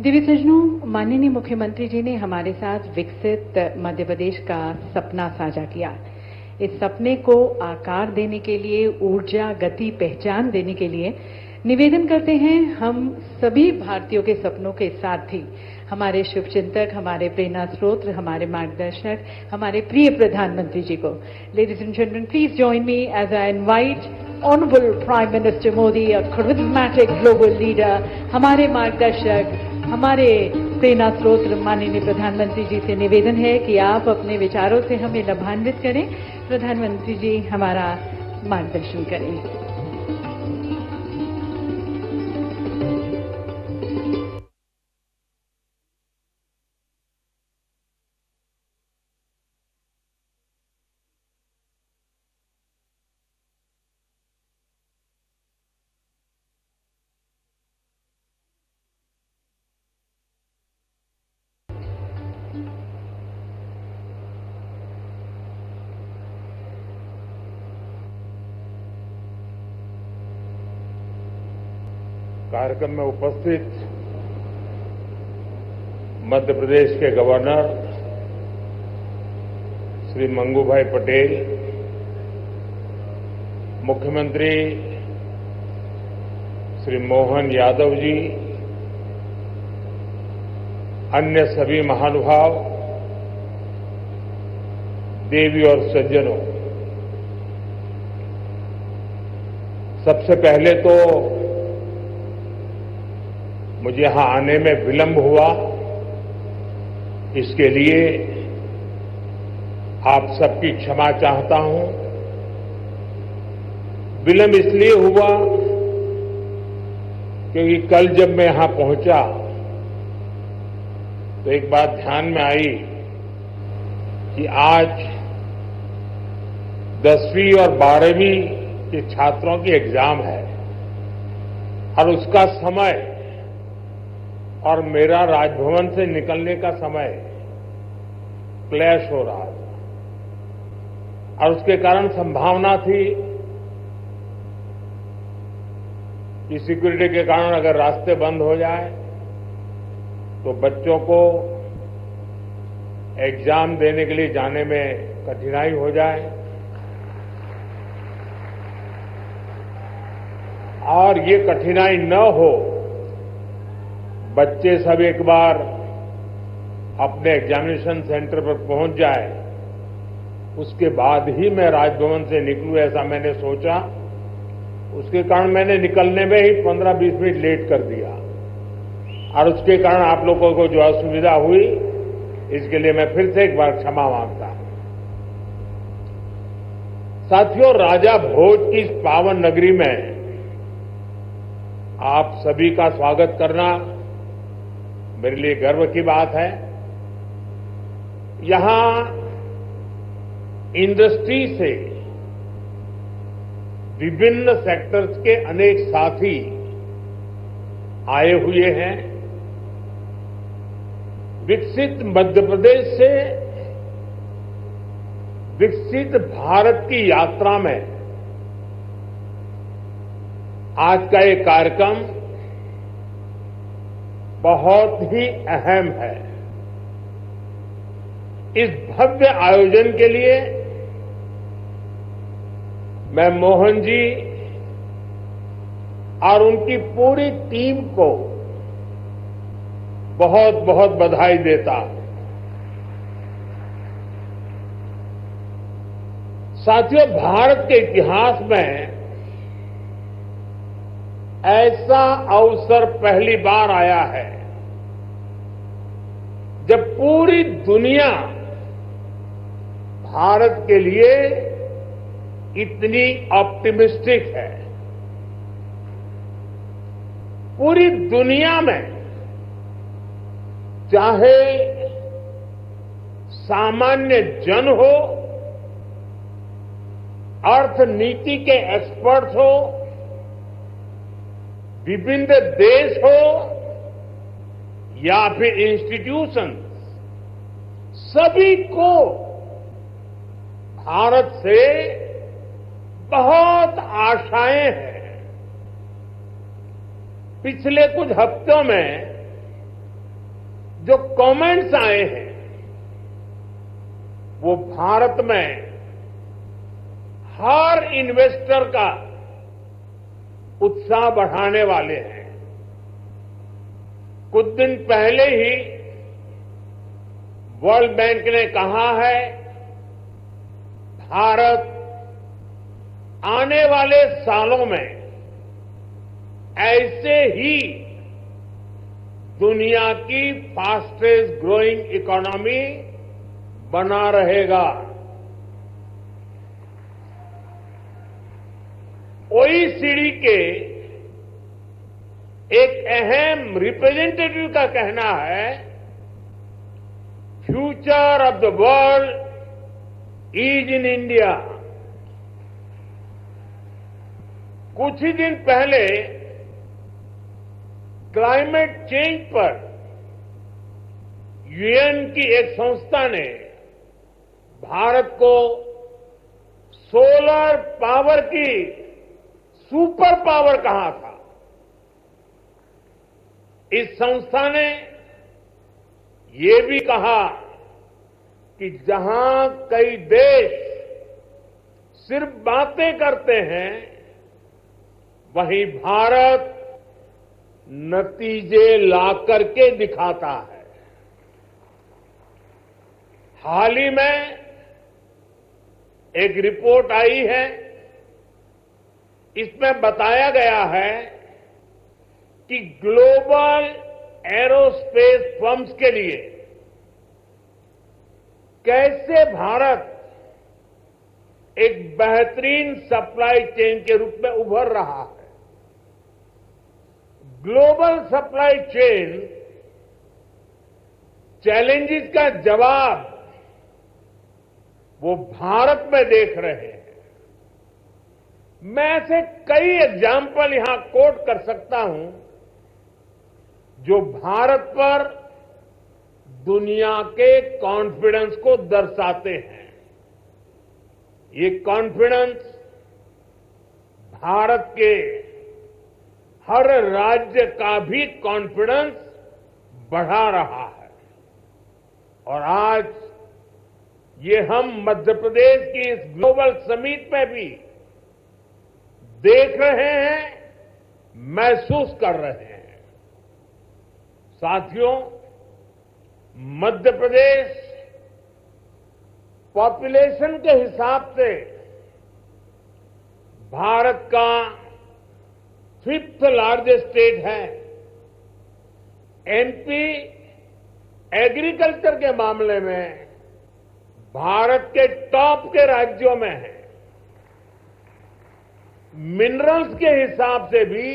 देवी सज्जनों, माननीय मुख्यमंत्री जी ने हमारे साथ विकसित मध्य प्रदेश का सपना साझा किया। इस सपने को आकार देने के लिए, ऊर्जा, गति, पहचान देने के लिए निवेदन करते हैं हम सभी भारतीयों के सपनों के साथी, हमारे शुभचिंतक, हमारे प्रेरणा स्रोत, हमारे मार्गदर्शक, हमारे प्रिय प्रधानमंत्री जी को। Ladies and gentleman, please join me as I invite honourable prime minister Modi, a charismatic global leader, हमारे मार्गदर्शक, हमारे प्रेरणा स्रोत माननीय प्रधानमंत्री जी से निवेदन है कि आप अपने विचारों से हमें लाभान्वित करें। प्रधानमंत्री जी हमारा मार्गदर्शन करें। कार्यक्रम में उपस्थित मध्य प्रदेश के गवर्नर श्री मंगू भाई पटेल, मुख्यमंत्री श्री मोहन यादव जी, अन्य सभी महानुभाव, देवी और सज्जनों, सबसे पहले तो मुझे यहां आने में विलंब हुआ, इसके लिए आप सबकी क्षमा चाहता हूं। विलंब इसलिए हुआ क्योंकि कल जब मैं यहां पहुंचा तो एक बात ध्यान में आई कि आज 10वीं और 12वीं के छात्रों की एग्जाम है और उसका समय और मेरा राजभवन से निकलने का समय क्लैश हो रहा था और उसके कारण संभावना थी कि सिक्योरिटी के कारण अगर रास्ते बंद हो जाए तो बच्चों को एग्जाम देने के लिए जाने में कठिनाई हो जाए और ये कठिनाई न हो, बच्चे सब एक बार अपने एग्जामिनेशन सेंटर पर पहुंच जाए, उसके बाद ही मैं राजभवन से निकलूं, ऐसा मैंने सोचा। उसके कारण मैंने निकलने में ही 15-20 मिनट लेट कर दिया और उसके कारण आप लोगों को जो असुविधा हुई, इसके लिए मैं फिर से एक बार क्षमा मांगता हूं। साथियों, राजा भोज की इस पावन नगरी में आप सभी का स्वागत करना मेरे लिए गर्व की बात है। यहां इंडस्ट्री से विभिन्न सेक्टर्स के अनेक साथी आए हुए हैं। विकसित मध्य प्रदेश से विकसित भारत की यात्रा में आज का ये कार्यक्रम बहुत ही अहम है। इस भव्य आयोजन के लिए मैं मोहन जी और उनकी पूरी टीम को बहुत बहुत बधाई देता हूं। साथियों, भारत के इतिहास में ऐसा अवसर पहली बार आया है जब पूरी दुनिया भारत के लिए इतनी ऑप्टिमिस्टिक है। पूरी दुनिया में चाहे सामान्य जन हो, अर्थनीति के एक्सपर्ट्स हो, विभिन्न देश हो या फिर इंस्टीट्यूशन, सभी को भारत से बहुत आशाएं हैं। पिछले कुछ हफ्तों में जो कमेंट्स आए हैं वो भारत में हर इन्वेस्टर का उत्साह बढ़ाने वाले हैं। कुछ दिन पहले ही वर्ल्ड बैंक ने कहा है भारत आने वाले सालों में ऐसे ही दुनिया की फास्टेस्ट ग्रोइंग इकोनॉमी बना रहेगा। ओईसीडी के एक अहम रिप्रेजेंटेटिव का कहना है future of the world is in India. कुछ ही दिन पहले क्लाइमेट चेंज पर यूएन की एक संस्था ने भारत को सोलर पावर की सुपर पावर कहा था। इस संस्था ने ये भी कहा कि जहां कई देश सिर्फ बातें करते हैं, वहीं भारत नतीजे ला करके दिखाता है। हाल ही में एक रिपोर्ट आई है, इसमें बताया गया है कि ग्लोबल एरोस्पेस फर्म्स के लिए कैसे भारत एक बेहतरीन सप्लाई चेन के रूप में उभर रहा है। ग्लोबल सप्लाई चेन चैलेंजेस का जवाब वो भारत में देख रहे हैं। मैं ऐसे कई एग्जाम्पल यहां कोट कर सकता हूं जो भारत पर दुनिया के कॉन्फिडेंस को दर्शाते हैं। ये कॉन्फिडेंस भारत के हर राज्य का भी कॉन्फिडेंस बढ़ा रहा है। और आज ये हम मध्य प्रदेश की इस ग्लोबल समिट में भी देख रहे हैं, महसूस कर रहे हैं। साथियों, मध्य प्रदेश पॉपुलेशन के हिसाब से भारत का 5th लार्जेस्ट स्टेट है। एमपी एग्रीकल्चर के मामले में भारत के टॉप के राज्यों में है। मिनरल्स के हिसाब से भी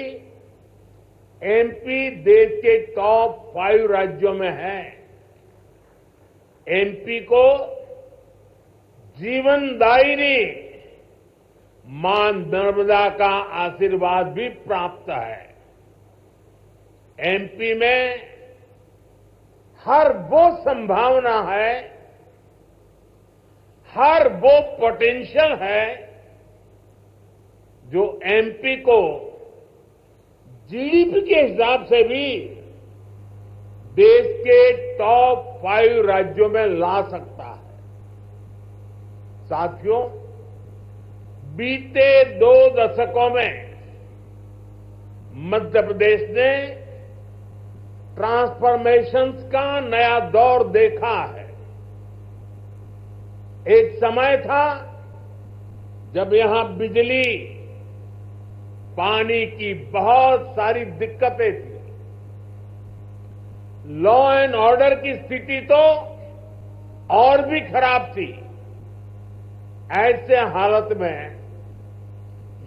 एमपी देश के टॉप 5 राज्यों में है। एमपी को जीवनदायिनी मां नर्मदा का आशीर्वाद भी प्राप्त है। एमपी में हर वो संभावना है, हर वो पोटेंशियल है जो एमपी को जीडीपी के हिसाब से भी देश के टॉप 5 राज्यों में ला सकता है। साथियों, बीते 2 दशकों में मध्य प्रदेश ने ट्रांसफॉर्मेशंस का नया दौर देखा है। एक समय था जब यहां बिजली, पानी की बहुत सारी दिक्कतें थी। लॉ एंड ऑर्डर की स्थिति तो और भी खराब थी। ऐसे हालत में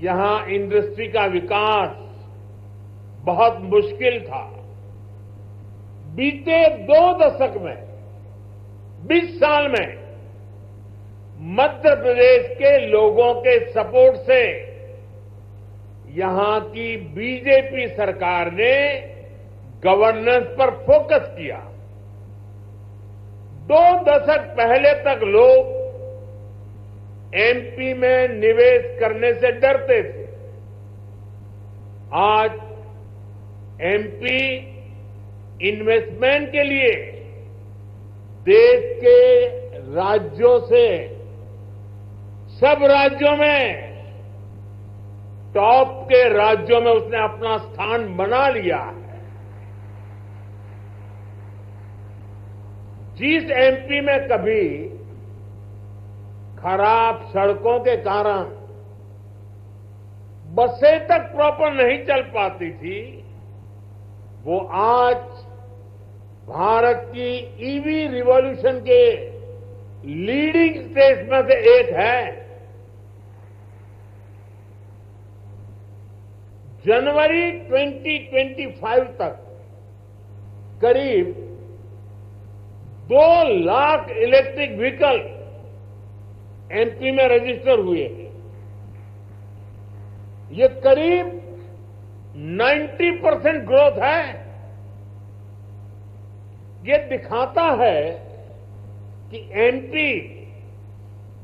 यहां इंडस्ट्री का विकास बहुत मुश्किल था। बीते 2 दशक में, 20 साल में मध्य प्रदेश के लोगों के सपोर्ट से यहां की बीजेपी सरकार ने गवर्नेंस पर फोकस किया। 2 दशक पहले तक लोग एमपी में निवेश करने से डरते थे। आज एमपी इन्वेस्टमेंट के लिए देश के राज्यों से, सब राज्यों में, टॉप के राज्यों में उसने अपना स्थान बना लिया है। जिस एमपी में कभी खराब सड़कों के कारण बसें तक प्रॉपर नहीं चल पाती थी, वो आज भारत की ईवी रिवॉल्यूशन के लीडिंग स्टेट्स में से एक है। जनवरी 2025 तक करीब 2 लाख इलेक्ट्रिक व्हीकल एमपी में रजिस्टर हुए हैं। ये करीब 90% ग्रोथ है। ये दिखाता है कि एमपी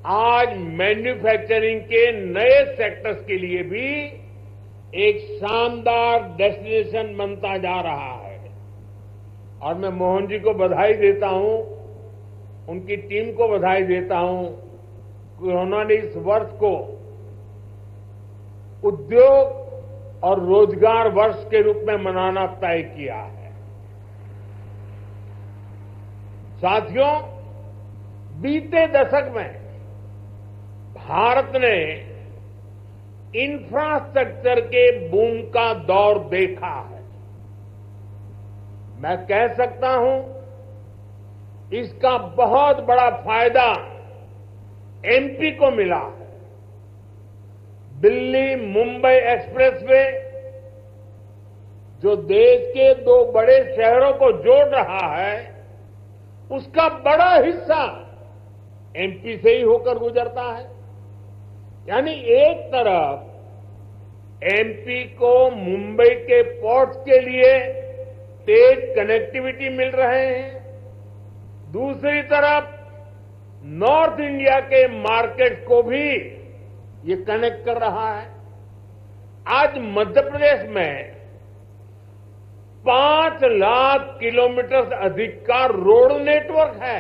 आज मैन्युफैक्चरिंग के नए सेक्टर्स के लिए भी एक शानदार डेस्टिनेशन बनता जा रहा है। और मैं मोहन जी को बधाई देता हूं, उनकी टीम को बधाई देता हूं कि उन्होंने इस वर्ष को उद्योग और रोजगार वर्ष के रूप में मनाना तय किया है। साथियों, बीते दशक में भारत ने इंफ्रास्ट्रक्चर के बूम का दौर देखा है। मैं कह सकता हूं, इसका बहुत बड़ा फायदा एमपी को मिला है। दिल्ली मुंबई एक्सप्रेसवे जो देश के 2 बड़े शहरों को जोड़ रहा है, उसका बड़ा हिस्सा एमपी से ही होकर गुजरता है। यानी एक तरफ एमपी को मुंबई के पोर्ट्स के लिए तेज कनेक्टिविटी मिल रहे हैं, दूसरी तरफ नॉर्थ इंडिया के मार्केट को भी ये कनेक्ट कर रहा है। आज मध्य प्रदेश में 5 लाख किलोमीटर से अधिक का रोड नेटवर्क है।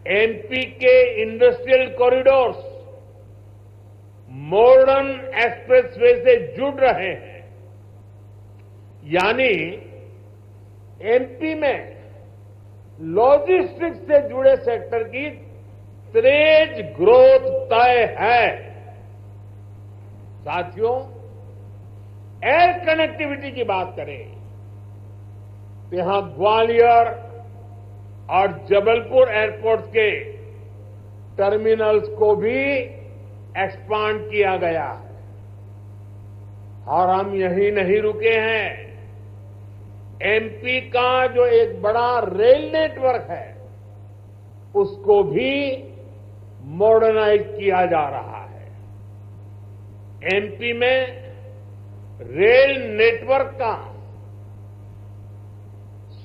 एमपी के इंडस्ट्रियल कॉरिडोर्स मॉडर्न एक्सप्रेसवे से जुड़ रहे हैं। यानी एमपी में लॉजिस्टिक्स से जुड़े सेक्टर की तेज ग्रोथ तय है। साथियों, एयर कनेक्टिविटी की बात करें तो यहां ग्वालियर और जबलपुर एयरपोर्ट के टर्मिनल्स को भी एक्सपांड किया गया है। और हम यहीं नहीं रुके हैं। एमपी का जो एक बड़ा रेल नेटवर्क है, उसको भी मॉडर्नाइज किया जा रहा है। एमपी में रेल नेटवर्क का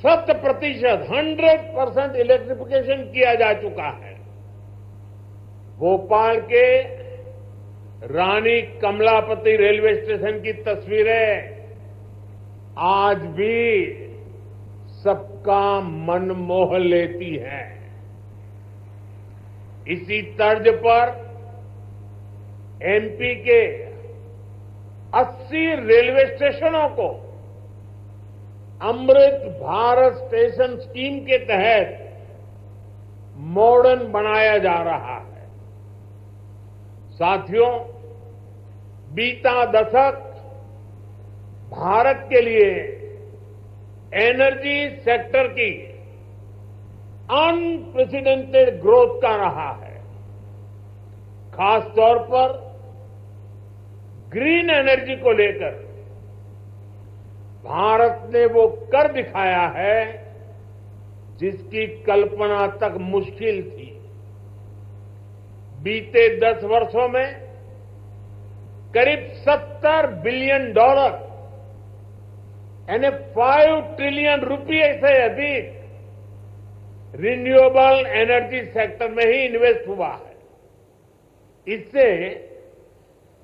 100% इलेक्ट्रिफिकेशन किया जा चुका है। भोपाल के रानी कमलापति रेलवे स्टेशन की तस्वीरें आज भी सबका मन मोह लेती हैं। इसी तर्ज पर एमपी के 80 रेलवे स्टेशनों को अमृत भारत स्टेशन स्कीम के तहत मॉडर्न बनाया जा रहा है। साथियों, बीता दशक भारत के लिए एनर्जी सेक्टर की अनप्रेसिडेंटेड ग्रोथ का रहा है। खासतौर पर ग्रीन एनर्जी को लेकर भारत ने वो कर दिखाया है जिसकी कल्पना तक मुश्किल थी। बीते 10 वर्षों में करीब $70 बिलियन यानी 5 ट्रिलियन रुपये से अधिक रिन्यूएबल एनर्जी सेक्टर में ही इन्वेस्ट हुआ है। इससे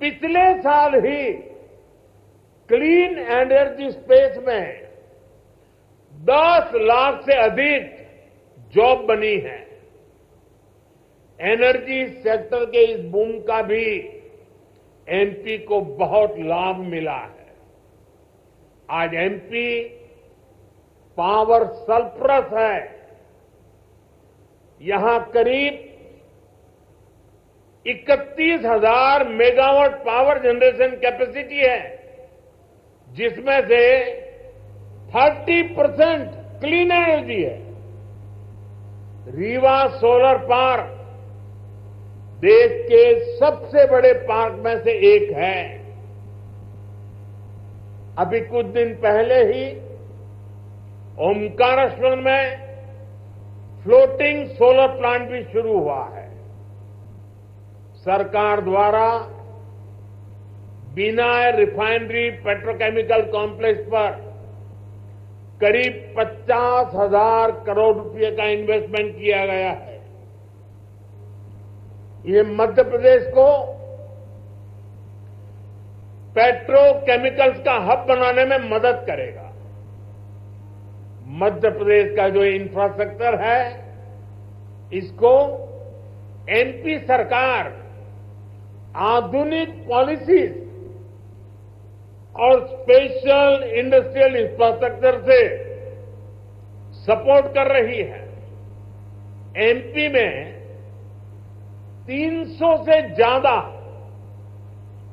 पिछले साल ही क्लीन एनर्जी स्पेस में 10 लाख से अधिक जॉब बनी है। एनर्जी सेक्टर के इस बूम का भी एमपी को बहुत लाभ मिला है। आज एमपी पावर सरप्लस है। यहां करीब 31,000 मेगावाट पावर जनरेशन कैपेसिटी है, जिसमें से 30% क्लीन एनर्जी है। रीवा सोलर पार्क देश के सबसे बड़े पार्क में से एक है। अभी कुछ दिन पहले ही ओमकारेश्वर में फ्लोटिंग सोलर प्लांट भी शुरू हुआ है। सरकार द्वारा बिना रिफाइनरी पेट्रोकेमिकल कॉम्प्लेक्स पर करीब 50,000 करोड़ रुपए का इन्वेस्टमेंट किया गया है। ये मध्य प्रदेश को पेट्रोकेमिकल्स का हब बनाने में मदद करेगा। मध्य प्रदेश का जो इंफ्रास्ट्रक्चर है, इसको एमपी सरकार आधुनिक पॉलिसीज और स्पेशल इंडस्ट्रियल इंफ्रास्ट्रक्चर से सपोर्ट कर रही है। एमपी में 300 से ज्यादा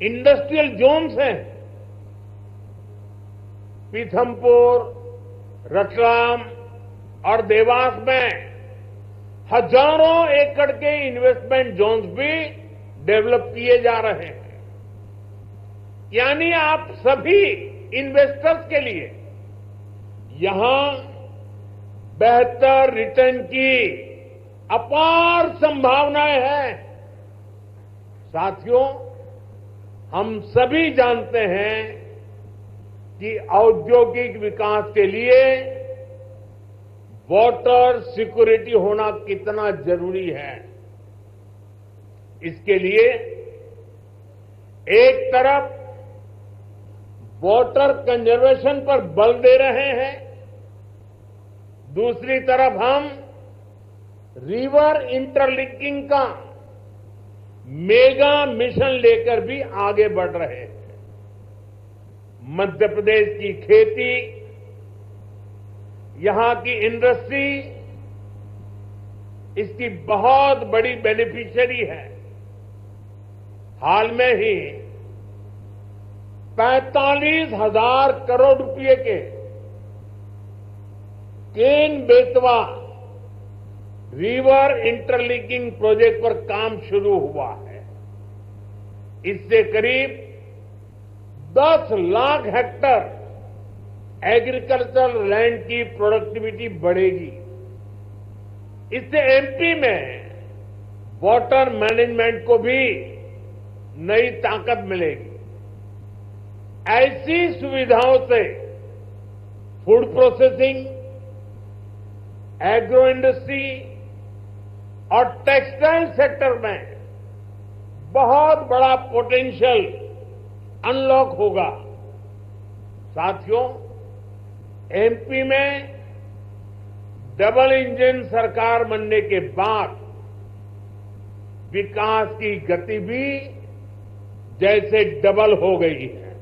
इंडस्ट्रियल जोन्स हैं। पीथमपुर, रतलाम और देवास में हजारों एकड़ के इन्वेस्टमेंट जोन्स भी डेवलप किए जा रहे हैं। यानी आप सभी इन्वेस्टर्स के लिए यहां बेहतर रिटर्न की अपार संभावनाएं हैं। साथियों, हम सभी जानते हैं कि औद्योगिक विकास के लिए वाटर सिक्योरिटी होना कितना जरूरी है। इसके लिए एक तरफ वाटर कंजर्वेशन पर बल दे रहे हैं, दूसरी तरफ हम रिवर इंटरलिंकिंग का मेगा मिशन लेकर भी आगे बढ़ रहे हैं। मध्य प्रदेश की खेती, यहां की इंडस्ट्री इसकी बहुत बड़ी बेनिफिशियरी है। हाल में ही 45,000 करोड़ रुपए के Ken Betwa river interlinking project पर काम शुरू हुआ है। इससे करीब 10 लाख हेक्टेयर एग्रीकल्चरल लैंड की प्रोडक्टिविटी बढ़ेगी। इससे एमपी में वाटर मैनेजमेंट को भी नई ताकत मिलेगी। ऐसी सुविधाओं से फूड प्रोसेसिंग, एग्रो इंडस्ट्री और टेक्सटाइल सेक्टर में बहुत बड़ा पोटेंशियल अनलॉक होगा। साथियों, एमपी में डबल इंजन सरकार बनने के बाद विकास की गति भी जैसे डबल हो गई है।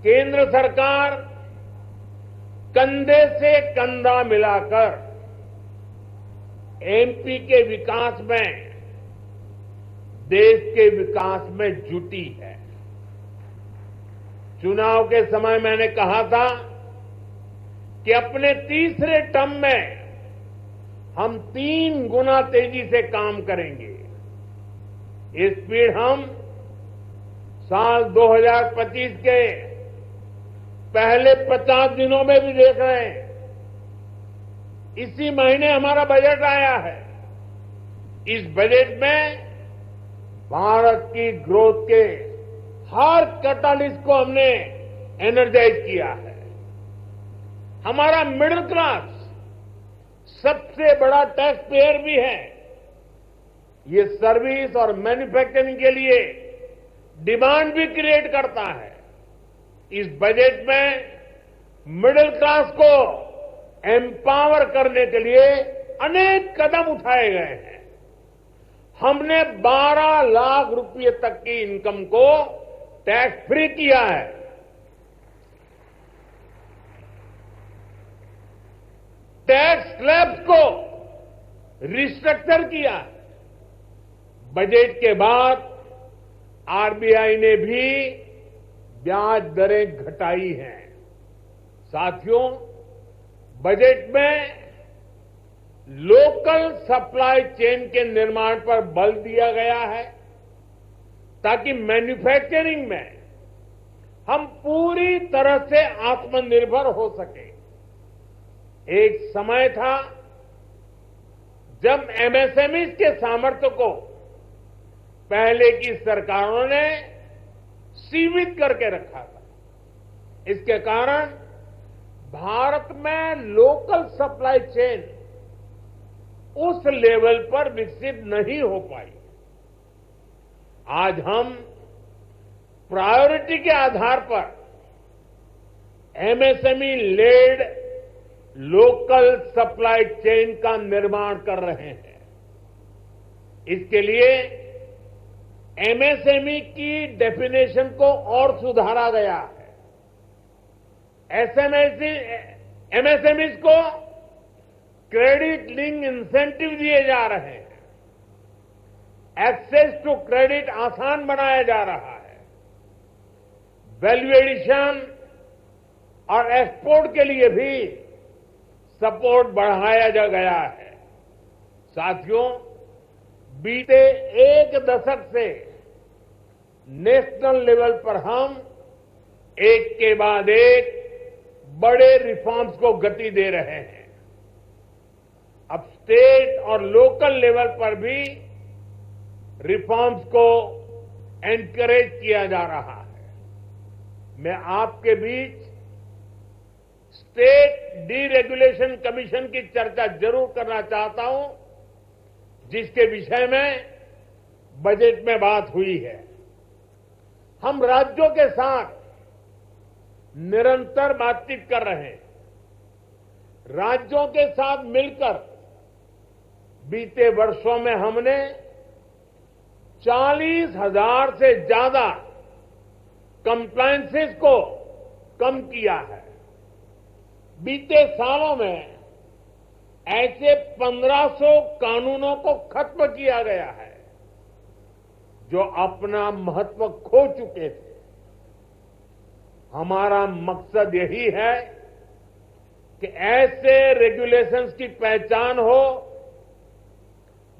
केंद्र सरकार कंधे से कंधा मिलाकर एमपी के विकास में, देश के विकास में जुटी है। चुनाव के समय मैंने कहा था कि अपने तीसरे टर्म में हम 3 गुना तेजी से काम करेंगे। ये स्पीड हम साल 2025 के पहले 50 दिनों में भी देख रहे हैं। इसी महीने हमारा बजट आया है। इस बजट में भारत की ग्रोथ के हर कैटालिस्ट को हमने एनर्जाइज किया है। हमारा मिडिल क्लास सबसे बड़ा टैक्स पेयर भी है। ये सर्विस और मैन्युफैक्चरिंग के लिए डिमांड भी क्रिएट करता है। इस बजट में मिडिल क्लास को एम्पावर करने के लिए अनेक कदम उठाए गए हैं। हमने 12 लाख रुपए तक की इनकम को टैक्स फ्री किया है। टैक्स स्लैब्स को रिस्ट्रक्चर किया। बजट के बाद आरबीआई ने भी ब्याज दरें घटाई हैं। साथियों, बजट में लोकल सप्लाई चेन के निर्माण पर बल दिया गया है ताकि मैन्युफैक्चरिंग में हम पूरी तरह से आत्मनिर्भर हो सके। एक समय था जब एमएसएमई के सामर्थ्य को पहले की सरकारों ने सीमित करके रखा था। इसके कारण भारत में लोकल सप्लाई चेन उस लेवल पर विकसित नहीं हो पाई। आज हम प्रायोरिटी के आधार पर MSME led local supply chain का निर्माण कर रहे हैं। इसके लिए एमएसएमई की डेफिनेशन को और सुधारा गया है। एमएसएमईज को क्रेडिट लिंक इंसेंटिव दिए जा रहे हैं। एक्सेस टू क्रेडिट आसान बनाया जा रहा है। वैल्यू एडिशन और एक्सपोर्ट के लिए भी सपोर्ट बढ़ाया जा गया है। साथियों, बीते एक दशक से नेशनल लेवल पर हम एक के बाद एक बड़े रिफॉर्म्स को गति दे रहे हैं। अब स्टेट और लोकल लेवल पर भी रिफॉर्म्स को एनकरेज किया जा रहा है। मैं आपके बीच स्टेट डीरेगुलेशन कमीशन की चर्चा जरूर करना चाहता हूं, जिसके विषय में बजट में बात हुई है। हम राज्यों के साथ निरंतर बातचीत कर रहे हैं। राज्यों के साथ मिलकर बीते वर्षों में हमने 40,000 से ज्यादा कंप्लायंसेस को कम किया है। बीते सालों में ऐसे 1500 कानूनों को खत्म किया गया है जो अपना महत्व खो चुके थे। हमारा मकसद यही है कि ऐसे रेगुलेशंस की पहचान हो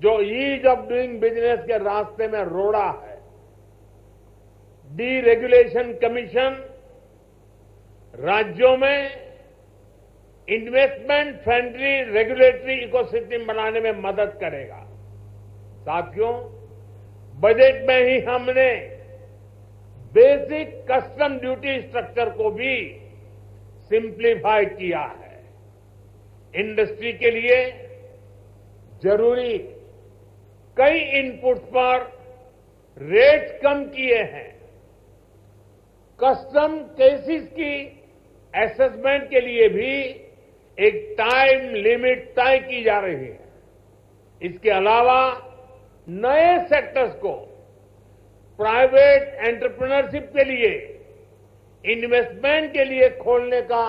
जो ईज ऑफ डूइंग बिजनेस के रास्ते में रोड़ा है। डीरेगुलेशन कमीशन राज्यों में इन्वेस्टमेंट फ्रेंडली रेगुलेटरी इकोसिस्टम बनाने में मदद करेगा। साथियों, बजट में ही हमने बेसिक कस्टम ड्यूटी स्ट्रक्चर को भी सिंप्लीफाई किया है। इंडस्ट्री के लिए जरूरी कई इनपुट्स पर रेट्स कम किए हैं। कस्टम केसेस की असेसमेंट के लिए भी एक टाइम लिमिट तय की जा रही है। इसके अलावा नए सेक्टर्स को प्राइवेट एंटरप्रेन्योरशिप के लिए इन्वेस्टमेंट के लिए खोलने का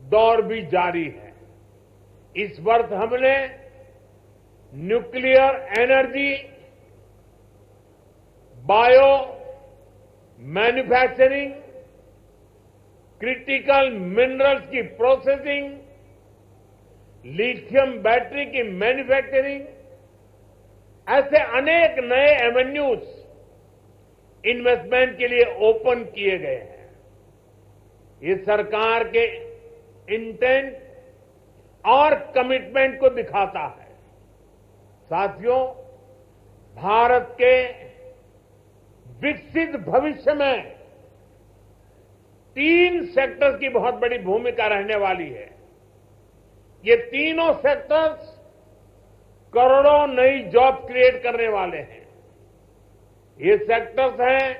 दौर भी जारी है। इस वर्ष हमने nuclear energy, bio manufacturing, critical minerals की प्रोसेसिंग, लिथियम बैटरी की मैन्युफैक्चरिंग, ऐसे अनेक नए एवेन्यूज इन्वेस्टमेंट के लिए ओपन किए गए हैं। ये सरकार के इंटेंट और कमिटमेंट को दिखाता है। साथियों, भारत के विकसित भविष्य में 3 सेक्टर्स की बहुत बड़ी भूमिका रहने वाली है। ये तीनों सेक्टर्स करोड़ों नई जॉब क्रिएट करने वाले हैं। ये सेक्टर्स हैं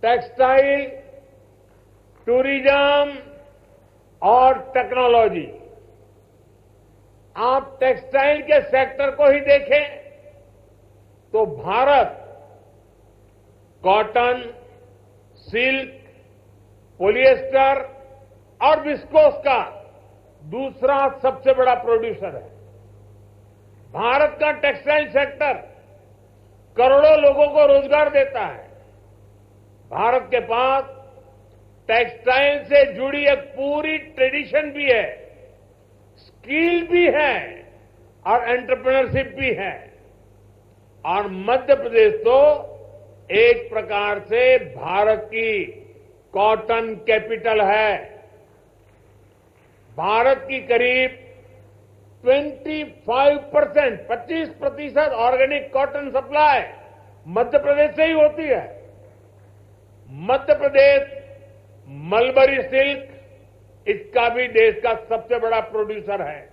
टेक्सटाइल, टूरिज्म और टेक्नोलॉजी। आप टेक्सटाइल के सेक्टर को ही देखें तो भारत कॉटन, सिल्क, पॉलिएस्टर और विस्कोस का दूसरा सबसे बड़ा प्रोड्यूसर है। भारत का टेक्सटाइल सेक्टर करोड़ों लोगों को रोजगार देता है। भारत के पास टेक्सटाइल से जुड़ी एक पूरी ट्रेडिशन भी है, स्किल भी है और एंटरप्रेन्योरशिप भी है। और मध्य प्रदेश तो एक प्रकार से भारत की कॉटन कैपिटल है। भारत की करीब 25% organic cotton supply Madhya Pradesh से ही होती है। मध्य प्रदेश मलबरी सिल्क, इसका भी देश का सबसे बड़ा प्रोड्यूसर है।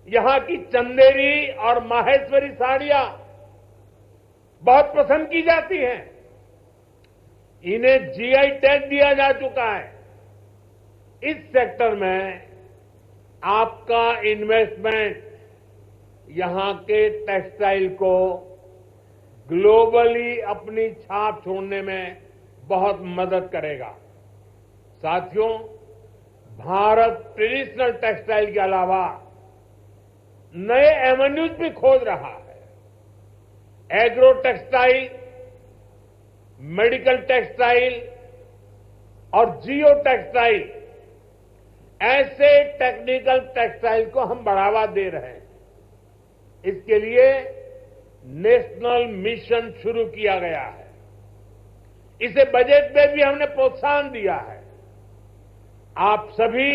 यहां की चंदेरी और माहेश्वरी साड़ियां बहुत पसंद की जाती हैं। इन्हें जीआई टैग दिया जा चुका है। इस सेक्टर में आपका इन्वेस्टमेंट यहां के टेक्सटाइल को ग्लोबली अपनी छाप छोड़ने में बहुत मदद करेगा। साथियों, भारत ट्रेडिशनल टेक्सटाइल के अलावा नए एवेन्यूज भी खोज रहा है। एग्रो टेक्सटाइल, मेडिकल टेक्सटाइल और जियो टेक्सटाइल, ऐसे टेक्निकल टेक्सटाइल को हम बढ़ावा दे रहे हैं। इसके लिए नेशनल मिशन शुरू किया गया है। इसे बजट में भी हमने प्रोत्साहन दिया है। आप सभी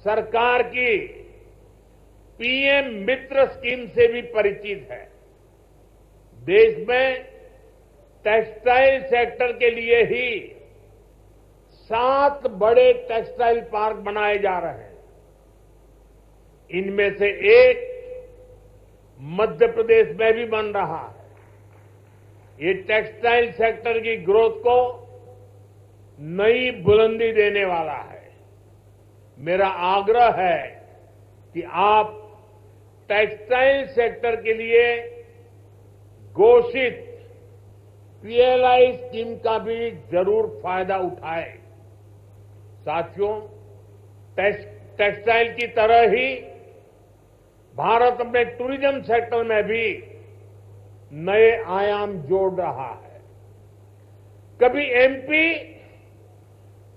सरकार की पीएम मित्र स्कीम से भी परिचित हैं। देश में टेक्सटाइल सेक्टर के लिए ही 7 बड़े टेक्सटाइल पार्क बनाए जा रहे हैं। इनमें से एक मध्य प्रदेश में भी बन रहा है। ये टेक्सटाइल सेक्टर की ग्रोथ को नई बुलंदी देने वाला है। मेरा आग्रह है कि आप टेक्सटाइल सेक्टर के लिए घोषित पीएलआई स्कीम का भी जरूर फायदा उठाएं। साथियों, टेक्सटाइल की तरह ही भारत अपने टूरिज्म सेक्टर में भी नए आयाम जोड़ रहा है। कभी एमपी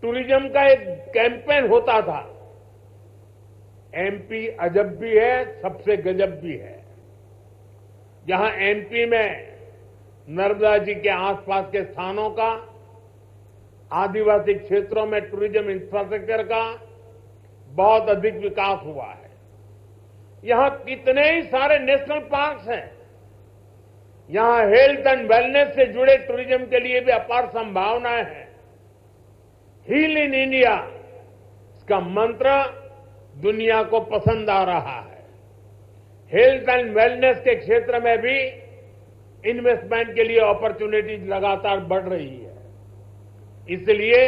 टूरिज्म का एक कैंपेन होता था, एमपी अजब भी है, सबसे गजब भी है। जहां एमपी में नर्मदा जी के आसपास के स्थानों का, आदिवासी क्षेत्रों में टूरिज्म इंफ्रास्ट्रक्चर का बहुत अधिक विकास हुआ है। यहां कितने ही सारे नेशनल पार्क्स हैं। यहां हेल्थ एंड वेलनेस से जुड़े टूरिज्म के लिए भी अपार संभावनाएं हैं। हील इन इंडिया, इसका मंत्र दुनिया को पसंद आ रहा है। हेल्थ एंड वेलनेस के क्षेत्र में भी इन्वेस्टमेंट के लिए अपॉर्चुनिटीज लगातार बढ़ रही है। इसलिए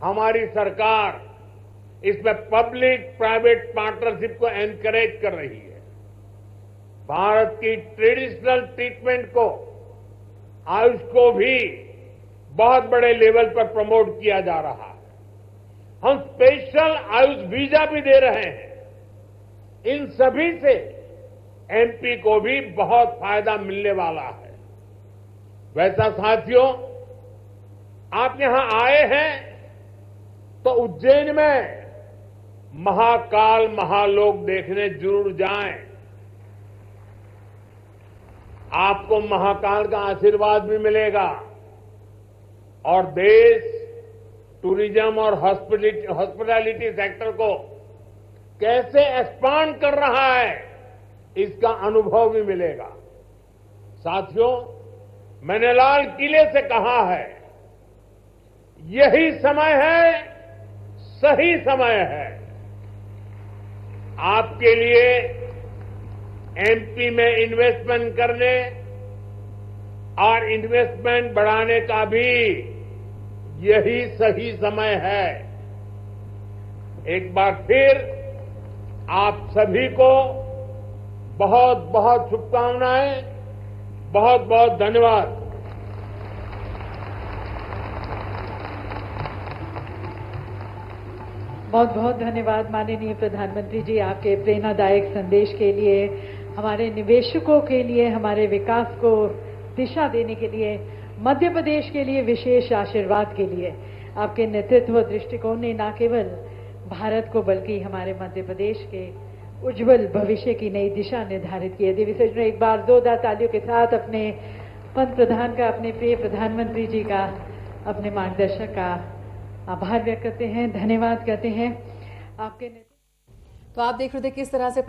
हमारी सरकार इसमें पब्लिक प्राइवेट पार्टनरशिप को एनकरेज कर रही है। भारत की ट्रेडिशनल ट्रीटमेंट को, आयुष को भी बहुत बड़े लेवल पर प्रमोट किया जा रहा है। हम स्पेशल आयुष वीजा भी दे रहे हैं। इन सभी से एमपी को भी बहुत फायदा मिलने वाला है। वैसा साथियों, आप यहां आए हैं तो उज्जैन में महाकाल महालोक देखने जरूर जाएं। आपको महाकाल का आशीर्वाद भी मिलेगा और देश टूरिज्म और हॉस्पिटैलिटी सेक्टर को कैसे एक्सपांड कर रहा है, इसका अनुभव भी मिलेगा। साथियों, मैंने लाल किले से कहा है, यही समय है, सही समय है आपके लिए एमपी में इन्वेस्टमेंट करने और इन्वेस्टमेंट बढ़ाने का भी यही सही समय है। एक बार फिर आप सभी को बहुत बहुत शुभकामनाएं, बहुत बहुत धन्यवाद। बहुत बहुत धन्यवाद माननीय प्रधानमंत्री जी, आपके प्रेरणादायक संदेश के लिए, हमारे निवेशकों के लिए, हमारे विकास को दिशा देने के लिए, मध्य प्रदेश के लिए विशेष आशीर्वाद के लिए। आपके नेतृत्व दृष्टिकोण ने न केवल भारत को बल्कि हमारे मध्य प्रदेश के उज्जवल भविष्य की नई दिशा निर्धारित की है। देवी सज्जनों, एक बार जोरदार तालियों के साथ अपने पंत प्रधान का, अपने प्रिय प्रधानमंत्री जी का, अपने मार्गदर्शक का आभार व्यक्त करते हैं, धन्यवाद करते हैं। आपके तो आप देख रहे थे किस तरह से